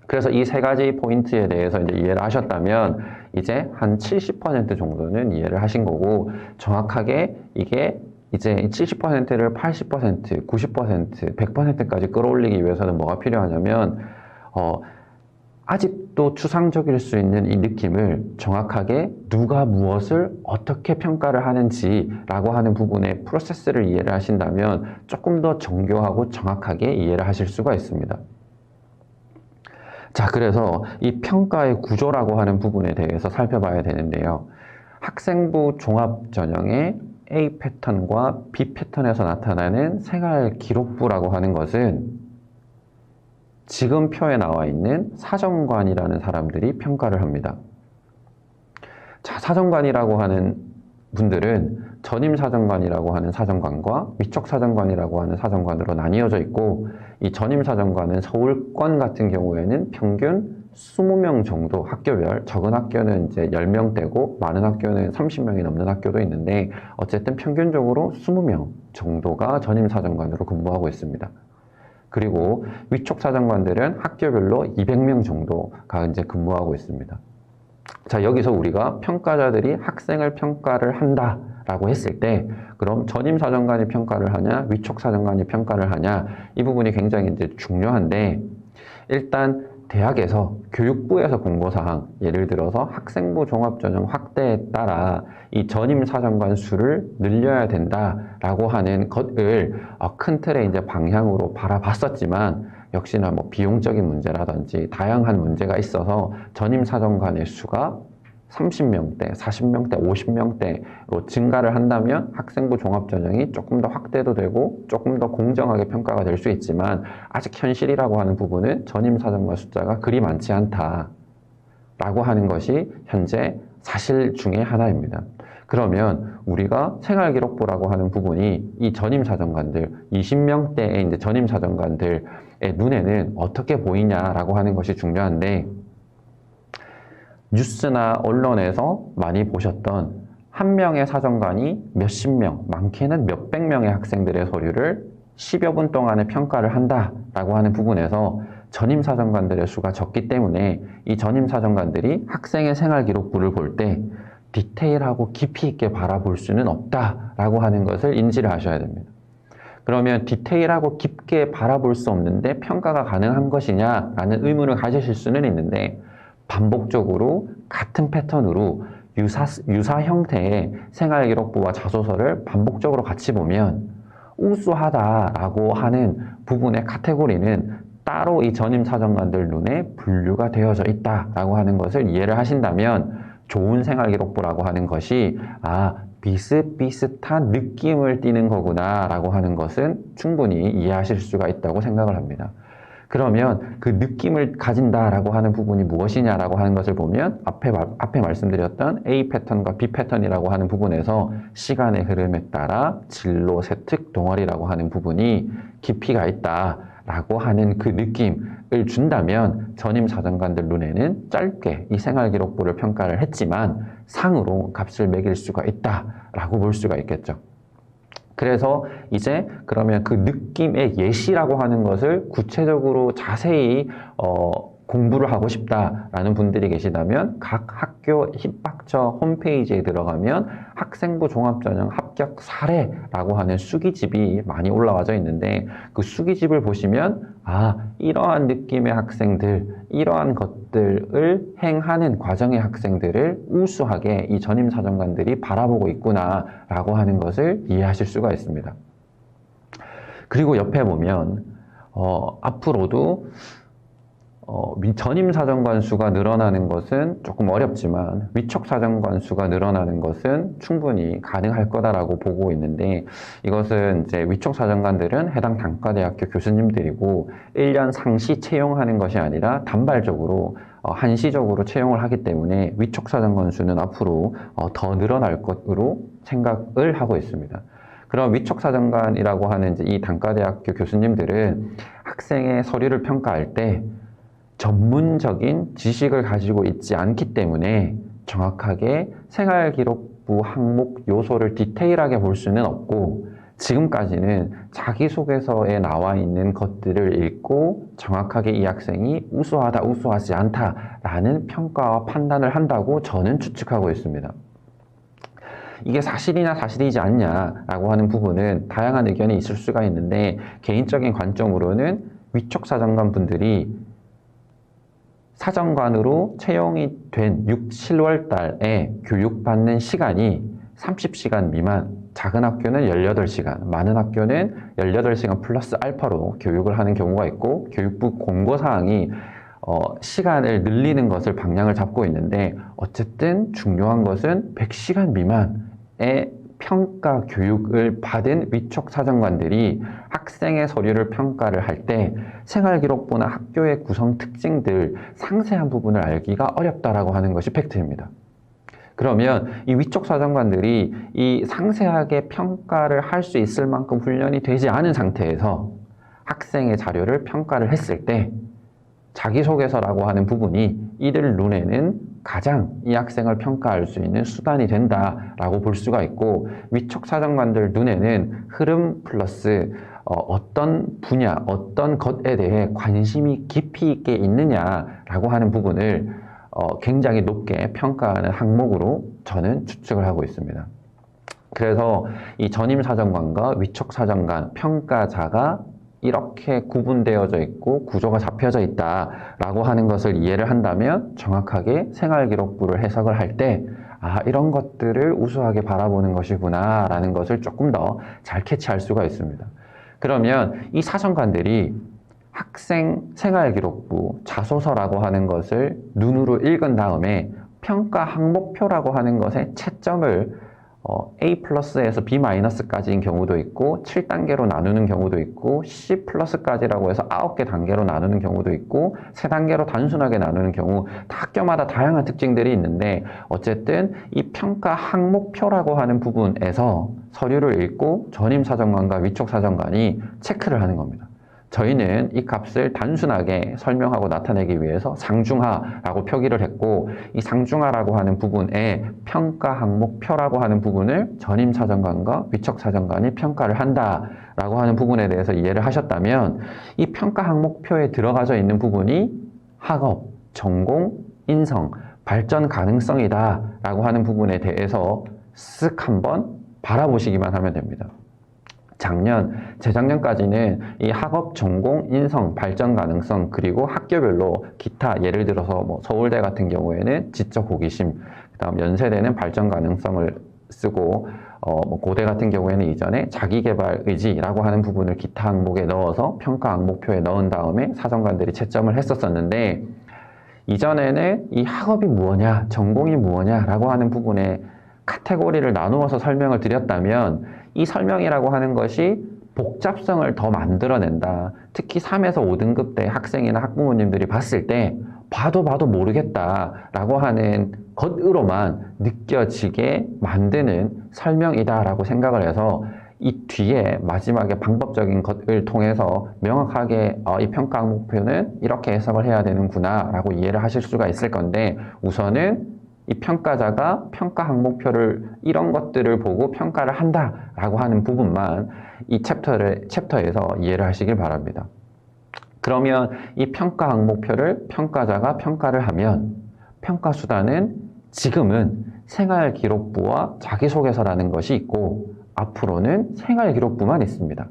그래서 이 3가지 포인트에 대해서 이제 이해를 하셨다면 이제 한 70% 정도는 이해를 하신 거고, 정확하게 이게 이제 70%를 80%, 90%, 100%까지 끌어올리기 위해서는 뭐가 필요하냐면 아직도 추상적일 수 있는 이 느낌을 정확하게 누가 무엇을 어떻게 평가를 하는지라고 하는 부분의 프로세스를 이해를 하신다면 조금 더 정교하고 정확하게 이해를 하실 수가 있습니다. 자, 그래서 이 평가의 구조라고 하는 부분에 대해서 살펴봐야 되는데요. 학생부 종합전형의 A 패턴과 B 패턴에서 나타나는 생활기록부라고 하는 것은 지금 표에 나와 있는 사정관이라는 사람들이 평가를 합니다. 자, 사정관이라고 하는 분들은 전임사정관이라고 하는 사정관과 위촉사정관이라고 하는 사정관으로 나뉘어져 있고, 이 전임사정관은 서울권 같은 경우에는 평균 20명 정도 학교별, 적은 학교는 이제 10명대고 많은 학교는 30명이 넘는 학교도 있는데 어쨌든 평균적으로 20명 정도가 전임사정관으로 근무하고 있습니다. 그리고 위촉사정관들은 학교별로 200명 정도가 이제 근무하고 있습니다. 자, 여기서 우리가 평가자들이 학생을 평가를 한다라고 했을 때, 그럼 전임사정관이 평가를 하냐, 위촉사정관이 평가를 하냐, 이 부분이 굉장히 이제 중요한데, 일단 대학에서 교육부에서 공고사항, 예를 들어서 학생부 종합전형 확대에 따라 이 전임사정관 수를 늘려야 된다라고 하는 것을 큰 틀의 이제 방향으로 바라봤었지만, 역시나 뭐 비용적인 문제라든지 다양한 문제가 있어서 전임사정관의 수가 30명대, 40명대, 50명대로 증가를 한다면 학생부 종합전형이 조금 더 확대도 되고 조금 더 공정하게 평가가 될 수 있지만, 아직 현실이라고 하는 부분은 전임사정관 숫자가 그리 많지 않다라고 하는 것이 현재 사실 중에 하나입니다. 그러면 우리가 생활기록부라고 하는 부분이 이 전임사정관들, 20명대의 이제 전임사정관들의 눈에는 어떻게 보이냐라고 하는 것이 중요한데, 뉴스나 언론에서 많이 보셨던 한 명의 사정관이 몇십 명, 많게는 몇백 명의 학생들의 서류를 10여 분 동안에 평가를 한다라고 하는 부분에서 전임사정관들의 수가 적기 때문에 이 전임사정관들이 학생의 생활기록부를 볼 때 디테일하고 깊이 있게 바라볼 수는 없다라고 하는 것을 인지를 하셔야 됩니다. 그러면 디테일하고 깊게 바라볼 수 없는데 평가가 가능한 것이냐라는 의문을 가지실 수는 있는데, 반복적으로 같은 패턴으로 유사 형태의 생활기록부와 자소서를 반복적으로 같이 보면 우수하다라고 하는 부분의 카테고리는 따로 이 전임사정관들 눈에 분류가 되어져 있다라고 하는 것을 이해를 하신다면, 좋은 생활기록부라고 하는 것이 비슷비슷한 느낌을 띠는 거구나 라고 하는 것은 충분히 이해하실 수가 있다고 생각을 합니다. 그러면 그 느낌을 가진다라고 하는 부분이 무엇이냐라고 하는 것을 보면 앞에 말씀드렸던 A 패턴과 B 패턴이라고 하는 부분에서 시간의 흐름에 따라 진로, 세특, 동아리라고 하는 부분이 깊이가 있다라고 하는 그 느낌을 준다면 전임사정관들 눈에는 짧게 이 생활기록부를 평가를 했지만 상으로 값을 매길 수가 있다라고 볼 수가 있겠죠. 그래서 이제 그러면 그 느낌의 예시라고 하는 것을 구체적으로 자세히 공부를 하고 싶다라는 분들이 계시다면 각 학교 입학처 홈페이지에 들어가면 학생부 종합전형 합격 사례라고 하는 수기집이 많이 올라와져 있는데 그 수기집을 보시면 이러한 느낌의 학생들, 이러한 것들을 행하는 과정의 학생들을 우수하게 이 전임사정관들이 바라보고 있구나라고 하는 것을 이해하실 수가 있습니다. 그리고 옆에 보면 앞으로도 전임사정관 수가 늘어나는 것은 조금 어렵지만 위촉사정관 수가 늘어나는 것은 충분히 가능할 거다라고 보고 있는데, 이것은 이제 위촉사정관들은 해당 단과대학교 교수님들이고 1년 상시 채용하는 것이 아니라 단발적으로 한시적으로 채용을 하기 때문에 위촉사정관 수는 앞으로 더 늘어날 것으로 생각을 하고 있습니다. 그럼 위촉사정관이라고 하는 이제 이 단과대학교 교수님들은 학생의 서류를 평가할 때 전문적인 지식을 가지고 있지 않기 때문에 정확하게 생활기록부 항목 요소를 디테일하게 볼 수는 없고, 지금까지는 자기소개서에 나와 있는 것들을 읽고 정확하게 이 학생이 우수하다, 우수하지 않다라는 평가와 판단을 한다고 저는 추측하고 있습니다. 이게 사실이나 사실이지 않냐라고 하는 부분은 다양한 의견이 있을 수가 있는데, 개인적인 관점으로는 위촉사정관 분들이 사정관으로 채용이 된 6, 7월 달에 교육받는 시간이 30시간 미만, 작은 학교는 18시간, 많은 학교는 18시간 플러스 알파로 교육을 하는 경우가 있고, 교육부 공고사항이 시간을 늘리는 것을 방향을 잡고 있는데, 어쨌든 중요한 것은 100시간 미만의 평가 교육을 받은 위촉사정관들이 학생의 서류를 평가를 할 때 생활기록부나 학교의 구성 특징들 상세한 부분을 알기가 어렵다라고 하는 것이 팩트입니다. 그러면 이 위촉사정관들이 이 상세하게 평가를 할 수 있을 만큼 훈련이 되지 않은 상태에서 학생의 자료를 평가를 했을 때 자기소개서라고 하는 부분이 이들 눈에는 가장 이 학생을 평가할 수 있는 수단이 된다라고 볼 수가 있고, 위촉사정관들 눈에는 흐름 플러스 어떤 분야, 어떤 것에 대해 관심이 깊이 있게 있느냐라고 하는 부분을 굉장히 높게 평가하는 항목으로 저는 추측을 하고 있습니다. 그래서 이 전임사정관과 위촉사정관 평가자가 이렇게 구분되어져 있고 구조가 잡혀져 있다라고 하는 것을 이해를 한다면 정확하게 생활기록부를 해석을 할 때 이런 것들을 우수하게 바라보는 것이구나 라는 것을 조금 더 잘 캐치할 수가 있습니다. 그러면 이 사정관들이 학생 생활기록부 자소서라고 하는 것을 눈으로 읽은 다음에 평가 항목표라고 하는 것에 채점을 A+에서 B-까지인 경우도 있고 7단계로 나누는 경우도 있고 C+까지라고 해서 9개 단계로 나누는 경우도 있고 3단계로 단순하게 나누는 경우, 학교마다 다양한 특징들이 있는데, 어쨌든 이 평가 항목표라고 하는 부분에서 서류를 읽고 전임사정관과 위촉사정관이 체크를 하는 겁니다. 저희는 이 값을 단순하게 설명하고 나타내기 위해서 상중하라고 표기를 했고, 이 상중하라고 하는 부분에 평가 항목표라고 하는 부분을 전임사정관과 위촉사정관이 평가를 한다라고 하는 부분에 대해서 이해를 하셨다면, 이 평가 항목표에 들어가져 있는 부분이 학업, 전공, 인성, 발전 가능성이다 라고 하는 부분에 대해서 쓱 한번 바라보시기만 하면 됩니다. 재작년까지는 이 학업, 전공, 인성, 발전 가능성, 그리고 학교별로 기타, 예를 들어서 뭐 서울대 같은 경우에는 지적 호기심, 그다음 연세대는 발전 가능성을 쓰고, 뭐 고대 같은 경우에는 이전에 자기개발 의지라고 하는 부분을 기타 항목에 넣어서 평가 항목표에 넣은 다음에 사정관들이 채점을 했었었는데, 이전에는 이 학업이 무엇냐, 전공이 무엇냐라고 하는 부분에 카테고리를 나누어서 설명을 드렸다면, 이 설명이라고 하는 것이 복잡성을 더 만들어낸다. 특히 3에서 5등급 때 학생이나 학부모님들이 봤을 때 봐도 모르겠다라고 하는 것으로만 느껴지게 만드는 설명이다라고 생각을 해서, 이 뒤에 마지막에 방법적인 것을 통해서 명확하게 이 평가 항목표는 이렇게 해석을 해야 되는구나 라고 이해를 하실 수가 있을 건데, 우선은 이 평가자가 평가 항목표를 이런 것들을 보고 평가를 한다라고 하는 부분만 이 챕터에서 이해를 하시길 바랍니다. 그러면 이 평가 항목표를 평가자가 평가를 하면 평가 수단은 지금은 생활기록부와 자기소개서라는 것이 있고 앞으로는 생활기록부만 있습니다.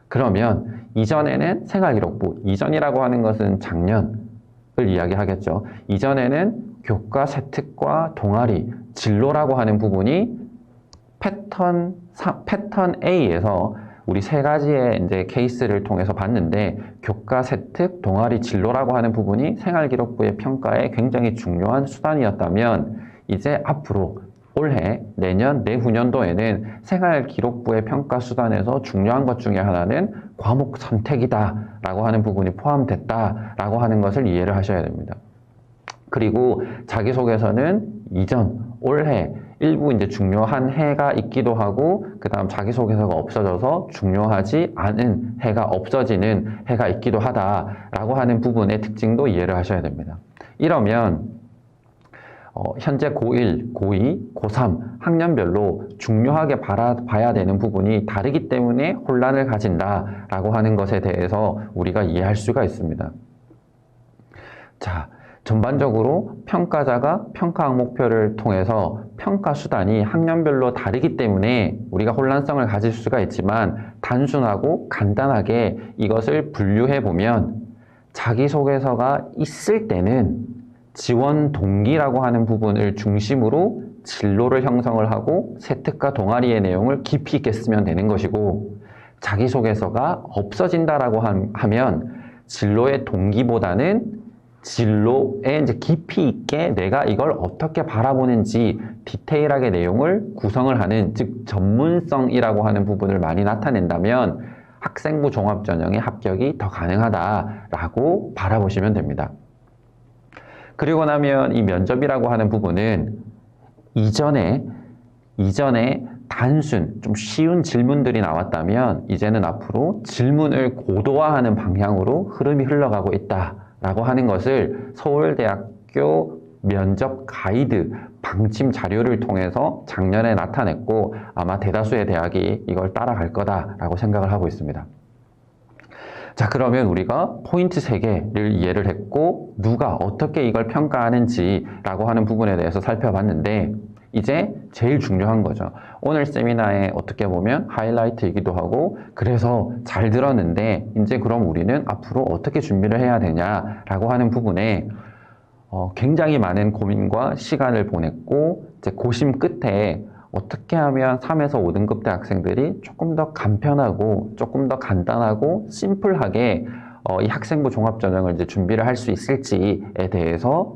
그러면 이전에는 생활기록부, 이전이라고 하는 것은 작년을 이야기하겠죠. 이전에는 교과, 세특과 동아리, 진로라고 하는 부분이 패턴 A에서 우리 세 가지의 이제 케이스를 통해서 봤는데 교과, 세특, 동아리, 진로라고 하는 부분이 생활기록부의 평가에 굉장히 중요한 수단이었다면 이제 앞으로 올해, 내년, 내후년도에는 생활기록부의 평가 수단에서 중요한 것 중에 하나는 과목 선택이다라고 하는 부분이 포함됐다라고 하는 것을 이해를 하셔야 됩니다. 그리고 자기소개서는 이전, 올해, 일부 이제 중요한 해가 있기도 하고 그 다음 자기소개서가 없어져서 중요하지 않은 해가 없어지는 해가 있기도 하다라고 하는 부분의 특징도 이해를 하셔야 됩니다. 이러면 현재 고1, 고2, 고3 학년별로 중요하게 봐야 되는 부분이 다르기 때문에 혼란을 가진다라고 하는 것에 대해서 우리가 이해할 수가 있습니다. 자, 전반적으로 평가자가 평가 항목표를 통해서 평가 수단이 학년별로 다르기 때문에 우리가 혼란성을 가질 수가 있지만 단순하고 간단하게 이것을 분류해 보면 자기소개서가 있을 때는 지원 동기라고 하는 부분을 중심으로 진로를 형성을 하고 세특과 동아리의 내용을 깊이 있게 쓰면 되는 것이고 자기소개서가 없어진다라고 하면 진로의 동기보다는 진로에 이제 깊이 있게 내가 이걸 어떻게 바라보는지 디테일하게 내용을 구성을 하는 즉 전문성이라고 하는 부분을 많이 나타낸다면 학생부 종합전형의 합격이 더 가능하다라고 바라보시면 됩니다. 그리고 나면 이 면접이라고 하는 부분은 이전에 단순, 좀 쉬운 질문들이 나왔다면 이제는 앞으로 질문을 고도화하는 방향으로 흐름이 흘러가고 있다라고 하는 것을 서울대학교 면접 가이드 방침 자료를 통해서 작년에 나타냈고 아마 대다수의 대학이 이걸 따라갈 거다라고 생각을 하고 있습니다. 자, 그러면 우리가 포인트 3개를 이해를 했고 누가 어떻게 이걸 평가하는지라고 하는 부분에 대해서 살펴봤는데 이제 제일 중요한 거죠. 오늘 세미나에 어떻게 보면 하이라이트이기도 하고 그래서 잘 들었는데 이제 그럼 우리는 앞으로 어떻게 준비를 해야 되냐라고 하는 부분에 굉장히 많은 고민과 시간을 보냈고 이제 고심 끝에 어떻게 하면 3에서 5등급 대 학생들이 조금 더 간편하고 조금 더 간단하고 심플하게 이 학생부 종합전형을 이제 준비를 할 수 있을지에 대해서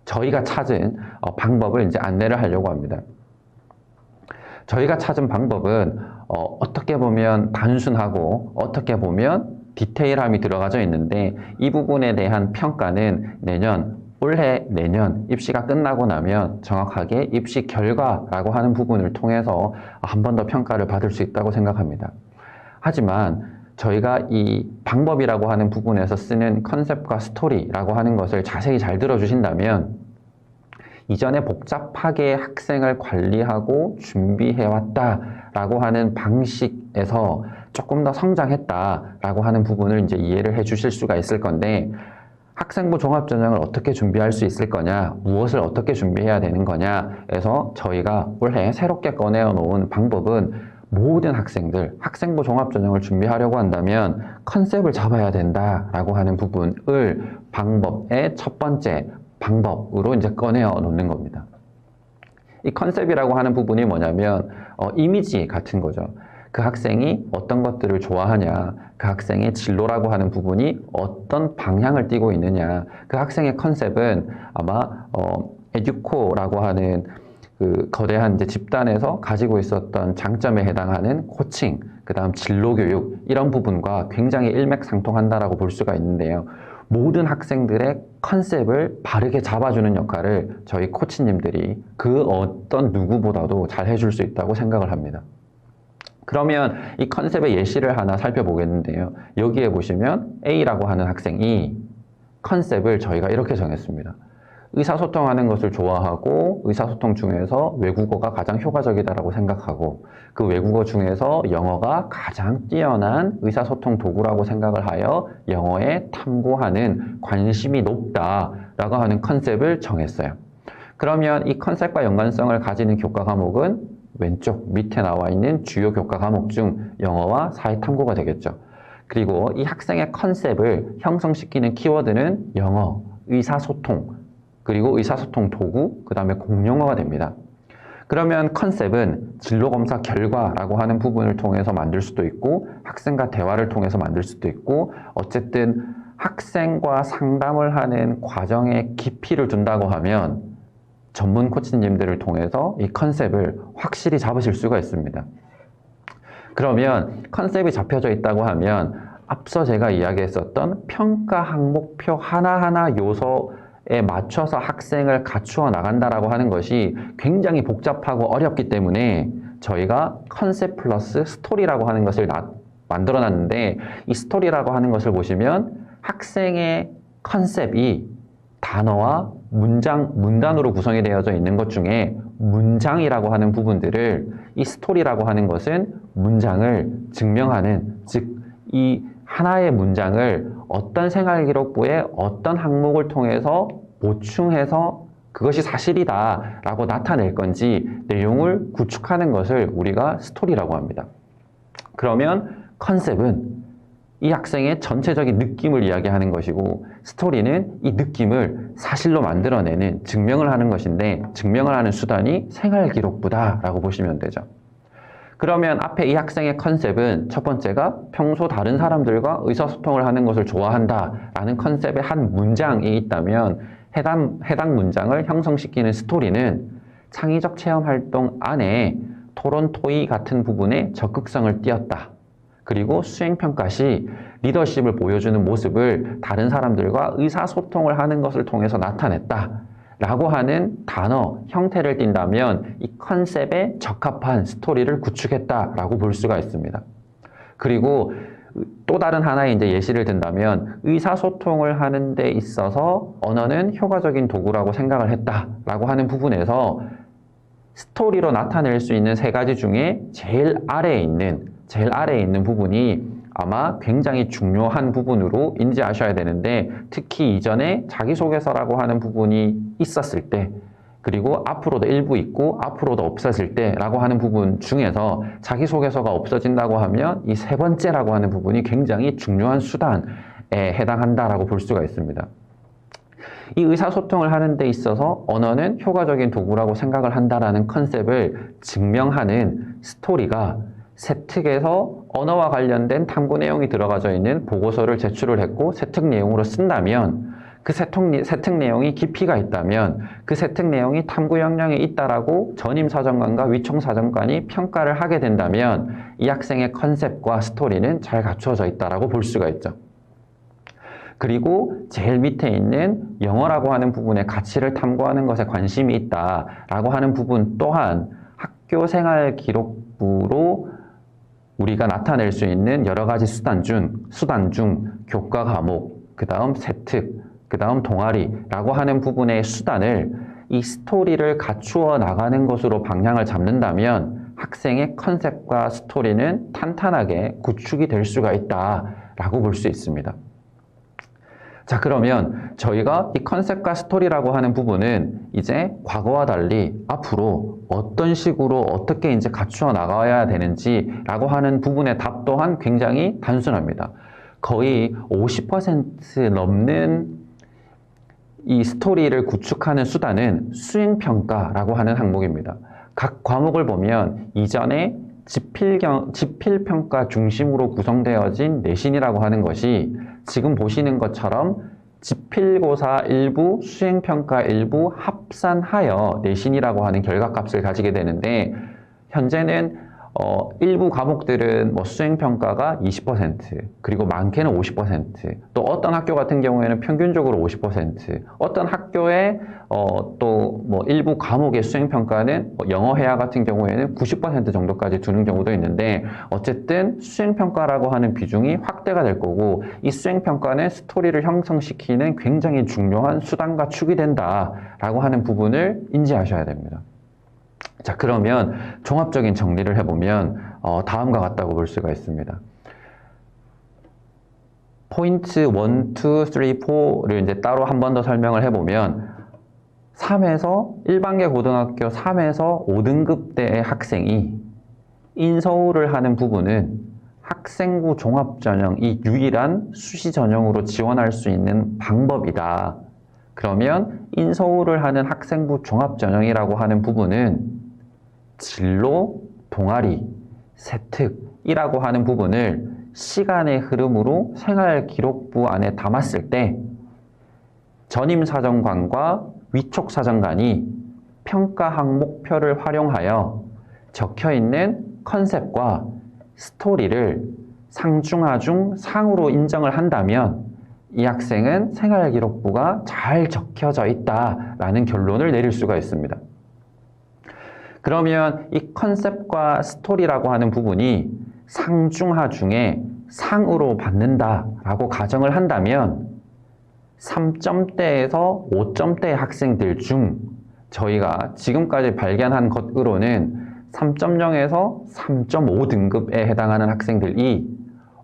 저희가 찾은 방법을 이제 안내를 하려고 합니다. 저희가 찾은 방법은 어떻게 보면 단순하고 어떻게 보면 디테일함이 들어가져 있는데 이 부분에 대한 평가는 올해 내년 입시가 끝나고 나면 정확하게 입시 결과라고 하는 부분을 통해서 한 번 더 평가를 받을 수 있다고 생각합니다. 하지만 저희가 이 방법이라고 하는 부분에서 쓰는 컨셉과 스토리라고 하는 것을 자세히 잘 들어주신다면 이전에 복잡하게 학생을 관리하고 준비해왔다라고 하는 방식에서 조금 더 성장했다라고 하는 부분을 이제 이해를 해 주실 수가 있을 건데 학생부 종합전형을 어떻게 준비할 수 있을 거냐, 무엇을 어떻게 준비해야 되는 거냐에서 저희가 올해 새롭게 꺼내어 놓은 방법은 모든 학생들, 학생부 종합전형을 준비하려고 한다면 컨셉을 잡아야 된다라고 하는 부분을 방법의 첫 번째 방법으로 이제 꺼내어 놓는 겁니다. 이 컨셉이라고 하는 부분이 뭐냐면 이미지 같은 거죠. 그 학생이 어떤 것들을 좋아하냐, 그 학생의 진로라고 하는 부분이 어떤 방향을 띠고 있느냐, 그 학생의 컨셉은 아마 에듀코라고 하는 그 거대한 이제 집단에서 가지고 있었던 장점에 해당하는 코칭, 그 다음 진로교육 이런 부분과 굉장히 일맥상통한다라고 볼 수가 있는데요. 모든 학생들의 컨셉을 바르게 잡아주는 역할을 저희 코치님들이 그 어떤 누구보다도 잘 해줄 수 있다고 생각을 합니다. 그러면 이 컨셉의 예시를 하나 살펴보겠는데요. 여기에 보시면 A라고 하는 학생이 컨셉을 저희가 이렇게 정했습니다. 의사소통하는 것을 좋아하고 의사소통 중에서 외국어가 가장 효과적이다라고 생각하고 그 외국어 중에서 영어가 가장 뛰어난 의사소통 도구라고 생각을 하여 영어에 탐구하는 관심이 높다라고 하는 컨셉을 정했어요. 그러면 이 컨셉과 연관성을 가지는 교과 과목은 왼쪽 밑에 나와 있는 주요 교과 과목 중 영어와 사회탐구가 되겠죠. 그리고 이 학생의 컨셉을 형성시키는 키워드는 영어, 의사소통, 그리고 의사소통 도구, 그 다음에 공용어가 됩니다. 그러면 컨셉은 진로검사 결과라고 하는 부분을 통해서 만들 수도 있고 학생과 대화를 통해서 만들 수도 있고 어쨌든 학생과 상담을 하는 과정에 깊이를 둔다고 하면 전문 코치님들을 통해서 이 컨셉을 확실히 잡으실 수가 있습니다. 그러면 컨셉이 잡혀져 있다고 하면 앞서 제가 이야기했었던 평가 항목표 하나하나 요소에 맞춰서 학생을 갖추어 나간다라고 하는 것이 굉장히 복잡하고 어렵기 때문에 저희가 컨셉 플러스 스토리라고 하는 것을 만들어 놨는데 이 스토리라고 하는 것을 보시면 학생의 컨셉이 단어와 문단으로 구성이 되어져 있는 것 중에 문장이라고 하는 부분들을 이 스토리라고 하는 것은 문장을 증명하는, 즉 이 하나의 문장을 어떤 생활기록부에 어떤 항목을 통해서 보충해서 그것이 사실이다 라고 나타낼 건지 내용을 구축하는 것을 우리가 스토리라고 합니다. 그러면 컨셉은 이 학생의 전체적인 느낌을 이야기하는 것이고 스토리는 이 느낌을 사실로 만들어내는 증명을 하는 것인데 증명을 하는 수단이 생활기록부다라고 보시면 되죠. 그러면 앞에 이 학생의 컨셉은 첫 번째가 평소 다른 사람들과 의사소통을 하는 것을 좋아한다라는 컨셉의 한 문장이 있다면 해당 문장을 형성시키는 스토리는 창의적 체험활동 안에 토론 토의 같은 부분에 적극성을 띄었다. 그리고 수행평가 시 리더십을 보여주는 모습을 다른 사람들과 의사소통을 하는 것을 통해서 나타냈다. 라고 하는 단어, 형태를 띈다면 이 컨셉에 적합한 스토리를 구축했다라고 볼 수가 있습니다. 그리고 또 다른 하나의 이제 예시를 든다면 의사소통을 하는 데 있어서 언어는 효과적인 도구라고 생각을 했다라고 하는 부분에서 스토리로 나타낼 수 있는 세 가지 중에 제일 아래에 있는 부분이 아마 굉장히 중요한 부분으로 인지하셔야 되는데 특히 이전에 자기소개서라고 하는 부분이 있었을 때 그리고 앞으로도 일부 있고 앞으로도 없어질 때라고 하는 부분 중에서 자기소개서가 없어진다고 하면 이 세 번째라고 하는 부분이 굉장히 중요한 수단에 해당한다라고 볼 수가 있습니다. 이 의사소통을 하는 데 있어서 언어는 효과적인 도구라고 생각을 한다라는 컨셉을 증명하는 스토리가 세특에서 언어와 관련된 탐구 내용이 들어가져 있는 보고서를 제출을 했고 세특 내용으로 쓴다면 그 세특 내용이 깊이가 있다면 그 세특 내용이 탐구 역량이 있다라고 전임사정관과 위총사정관이 평가를 하게 된다면 이 학생의 컨셉과 스토리는 잘 갖추어져 있다라고 볼 수가 있죠. 그리고 제일 밑에 있는 영어라고 하는 부분의 가치를 탐구하는 것에 관심이 있다라고 하는 부분 또한 학교생활 기록부로 우리가 나타낼 수 있는 여러 가지 수단 중 교과 과목, 그 다음 세특, 그 다음 동아리라고 하는 부분의 수단을 이 스토리를 갖추어 나가는 것으로 방향을 잡는다면 학생의 컨셉과 스토리는 탄탄하게 구축이 될 수가 있다라고 볼 수 있습니다. 자, 그러면 저희가 이 컨셉과 스토리라고 하는 부분은 이제 과거와 달리 앞으로 어떤 식으로 어떻게 이제 갖추어 나가야 되는지라고 하는 부분의 답 또한 굉장히 단순합니다. 거의 50% 넘는 이 스토리를 구축하는 수단은 수행평가라고 하는 항목입니다. 각 과목을 보면 이전에 지필평가 중심으로 구성되어진 내신이라고 하는 것이 지금 보시는 것처럼 지필고사 일부, 수행평가 일부 합산하여 내신이라고 하는 결과값을 가지게 되는데 현재는 일부 과목들은 뭐 수행평가가 20%, 그리고 많게는 50%, 또 어떤 학교 같은 경우에는 평균적으로 50%, 어떤 학교에 또 뭐 일부 과목의 수행평가는 영어 회화 같은 경우에는 90% 정도까지 두는 경우도 있는데, 어쨌든 수행평가라고 하는 비중이 확대가 될 거고, 이 수행평가는 스토리를 형성시키는 굉장히 중요한 수단과 축이 된다라고 하는 부분을 인지하셔야 됩니다. 자, 그러면 종합적인 정리를 해보면 다음과 같다고 볼 수가 있습니다. 포인트 1, 2, 3, 4를 이제 따로 한 번 더 설명을 해보면 3에서 1반계 고등학교 3에서 5등급 때의 학생이 인서울을 하는 부분은 학생부 종합전형이 유일한 수시 전형으로 지원할 수 있는 방법이다. 그러면 인서울을 하는 학생부 종합전형이라고 하는 부분은 진로, 동아리, 세특이라고 하는 부분을 시간의 흐름으로 생활기록부 안에 담았을 때 전임사정관과 위촉사정관이 평가 항목표를 활용하여 적혀있는 컨셉과 스토리를 상중하중 상으로 인정을 한다면 이 학생은 생활기록부가 잘 적혀져 있다라는 결론을 내릴 수가 있습니다. 그러면 이 컨셉과 스토리라고 하는 부분이 상중하중에 상으로 받는다라고 가정을 한다면 3점대에서 5점대 학생들 중 저희가 지금까지 발견한 것으로는 3.0에서 3.5등급에 해당하는 학생들이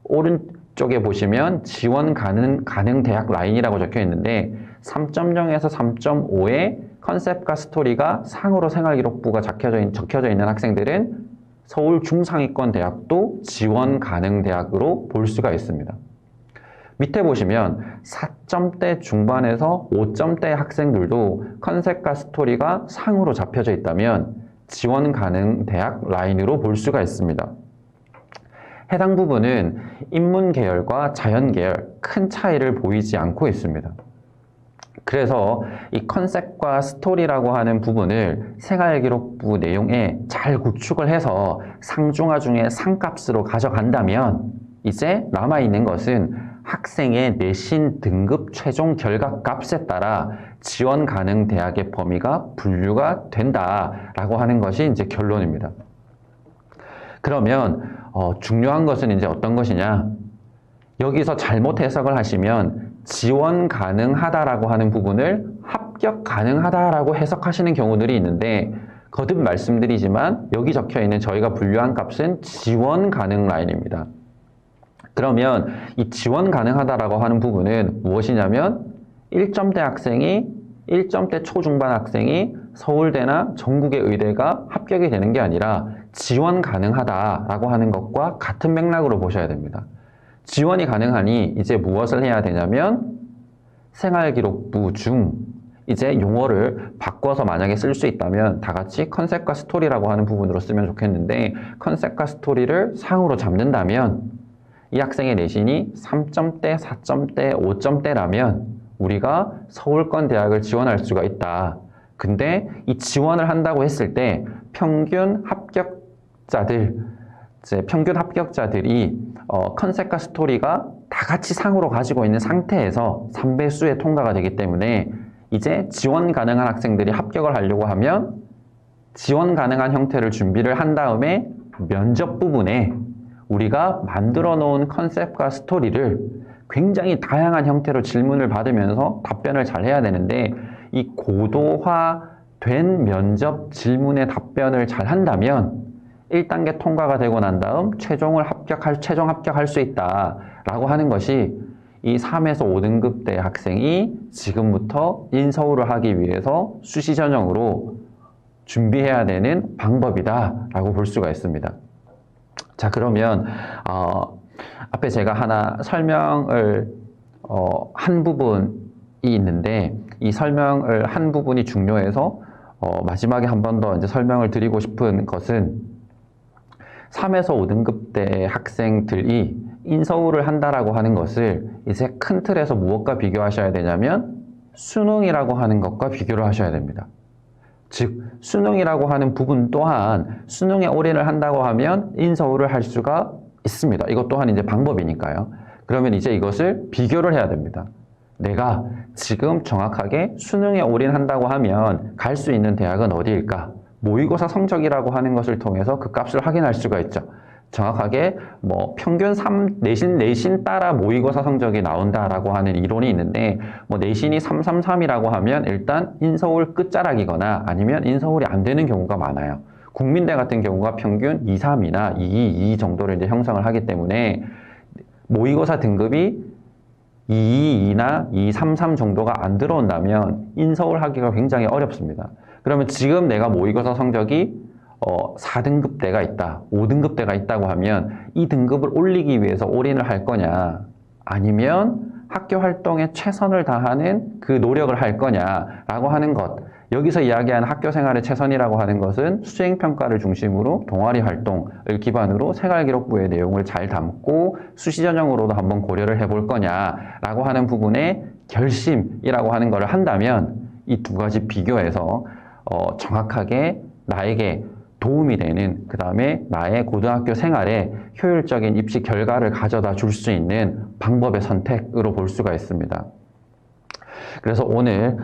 오른쪽에 보시면 지원 가능 대학 라인이라고 적혀 있는데 3.0에서 3.5의 컨셉과 스토리가 상으로 생활기록부가 적혀져 있는 학생들은 서울 중상위권 대학도 지원 가능 대학으로 볼 수가 있습니다. 밑에 보시면 4점대 중반에서 5점대 학생들도 컨셉과 스토리가 상으로 잡혀져 있다면 지원 가능 대학 라인으로 볼 수가 있습니다. 해당 부분은 인문 계열과 자연 계열 큰 차이를 보이지 않고 있습니다. 그래서 이 컨셉과 스토리라고 하는 부분을 생활기록부 내용에 잘 구축을 해서 상중하중의 상값으로 가져간다면 이제 남아있는 것은 학생의 내신 등급 최종 결과값에 따라 지원 가능 대학의 범위가 분류가 된다라고 하는 것이 이제 결론입니다. 그러면 중요한 것은 이제 어떤 것이냐? 여기서 잘못 해석을 하시면 지원 가능하다라고 하는 부분을 합격 가능하다라고 해석하시는 경우들이 있는데 거듭 말씀드리지만 여기 적혀 있는 저희가 분류한 값은 지원 가능 라인입니다. 그러면 이 지원 가능하다라고 하는 부분은 무엇이냐면 1점대 학생이 1점대 초중반 학생이 서울대나 전국의 의대가 합격이 되는 게 아니라 지원 가능하다라고 하는 것과 같은 맥락으로 보셔야 됩니다. 지원이 가능하니 이제 무엇을 해야 되냐면 생활기록부 중 이제 용어를 바꿔서 만약에 쓸 수 있다면 다 같이 컨셉과 스토리라고 하는 부분으로 쓰면 좋겠는데 컨셉과 스토리를 상으로 잡는다면 이 학생의 내신이 3점대, 4점대, 5점대라면 우리가 서울권 대학을 지원할 수가 있다. 근데 이 지원을 한다고 했을 때 평균 합격자들이 컨셉과 스토리가 다 같이 상으로 가지고 있는 상태에서 3배수의 통과가 되기 때문에 이제 지원 가능한 학생들이 합격을 하려고 하면 지원 가능한 형태를 준비를 한 다음에 면접 부분에 우리가 만들어 놓은 컨셉과 스토리를 굉장히 다양한 형태로 질문을 받으면서 답변을 잘 해야 되는데 이 고도화된 면접 질문의 답변을 잘 한다면 1단계 통과가 되고 난 다음 최종 합격할 수 있다라고 하는 것이 이 3에서 5등급 대 학생이 지금부터 인서울을 하기 위해서 수시 전형으로 준비해야 되는 방법이다라고 볼 수가 있습니다. 자, 그러면 앞에 제가 하나 설명을 한 부분이 있는데 이 설명을 한 부분이 중요해서 마지막에 한 번 더 이제 설명을 드리고 싶은 것은 3에서 5등급 대 학생들이 인서울을 한다라고 하는 것을 이제 큰 틀에서 무엇과 비교하셔야 되냐면 수능이라고 하는 것과 비교를 하셔야 됩니다. 즉 수능이라고 하는 부분 또한 수능에 올인을 한다고 하면 인서울을 할 수가 있습니다. 이것 또한 이제 방법이니까요. 그러면 이제 이것을 비교를 해야 됩니다. 내가 지금 정확하게 수능에 올인한다고 하면 갈 수 있는 대학은 어디일까? 모의고사 성적이라고 하는 것을 통해서 그 값을 확인할 수가 있죠. 정확하게 뭐 평균 내신 따라 모의고사 성적이 나온다라고 하는 이론이 있는데, 뭐 내신이 333이라고 하면 일단 인서울 끝자락이거나 아니면 인서울이 안 되는 경우가 많아요. 국민대 같은 경우가 평균 232나 222 정도를 이제 형성을 하기 때문에 모의고사 등급이 222나 233 정도가 안 들어온다면 인서울 하기가 굉장히 어렵습니다. 그러면 지금 내가 모의고사 성적이 4등급대가 있다, 5등급대가 있다고 하면 이 등급을 올리기 위해서 올인을 할 거냐, 아니면 학교 활동에 최선을 다하는 그 노력을 할 거냐라고 하는 것. 여기서 이야기하는 학교 생활의 최선이라고 하는 것은 수행평가를 중심으로 동아리 활동을 기반으로 생활기록부의 내용을 잘 담고 수시 전형으로도 한번 고려를 해볼 거냐라고 하는 부분에 결심이라고 하는 것을 한다면 이 두 가지 비교해서 정확하게 나에게 도움이 되는, 그 다음에 나의 고등학교 생활에 효율적인 입시 결과를 가져다 줄 수 있는 방법의 선택으로 볼 수가 있습니다. 그래서 오늘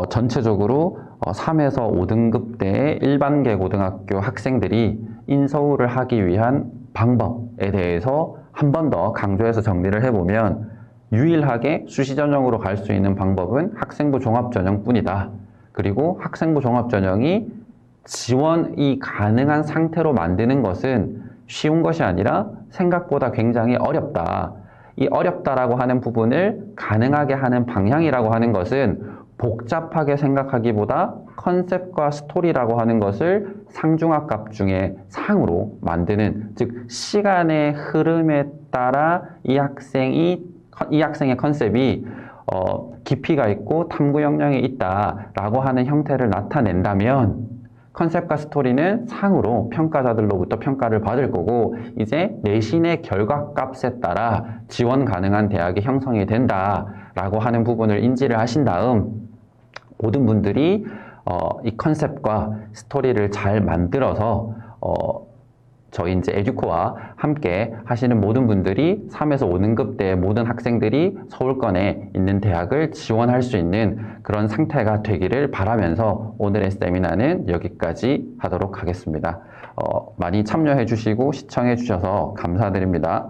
전체적으로 3에서 5등급대의 일반계 고등학교 학생들이 인서울을 하기 위한 방법에 대해서 한 번 더 강조해서 정리를 해보면, 유일하게 수시 전형으로 갈 수 있는 방법은 학생부 종합전형뿐이다. 그리고 학생부 종합전형이 지원이 가능한 상태로 만드는 것은 쉬운 것이 아니라 생각보다 굉장히 어렵다. 이 어렵다라고 하는 부분을 가능하게 하는 방향이라고 하는 것은 복잡하게 생각하기보다 컨셉과 스토리라고 하는 것을 상중하값 중에 상으로 만드는, 즉 시간의 흐름에 따라 이 학생의 컨셉이 깊이가 있고 탐구 역량이 있다라고 하는 형태를 나타낸다면 컨셉과 스토리는 상으로 평가자들로부터 평가를 받을 거고, 이제 내신의 결과값에 따라 지원 가능한 대학이 형성이 된다라고 하는 부분을 인지를 하신 다음, 모든 분들이 이 컨셉과 스토리를 잘 만들어서 저희 이제 에듀코와 함께 하시는 모든 분들이 3에서 5등급대의 모든 학생들이 서울권에 있는 대학을 지원할 수 있는 그런 상태가 되기를 바라면서 오늘의 세미나는 여기까지 하도록 하겠습니다. 많이 참여해 주시고 시청해 주셔서 감사드립니다.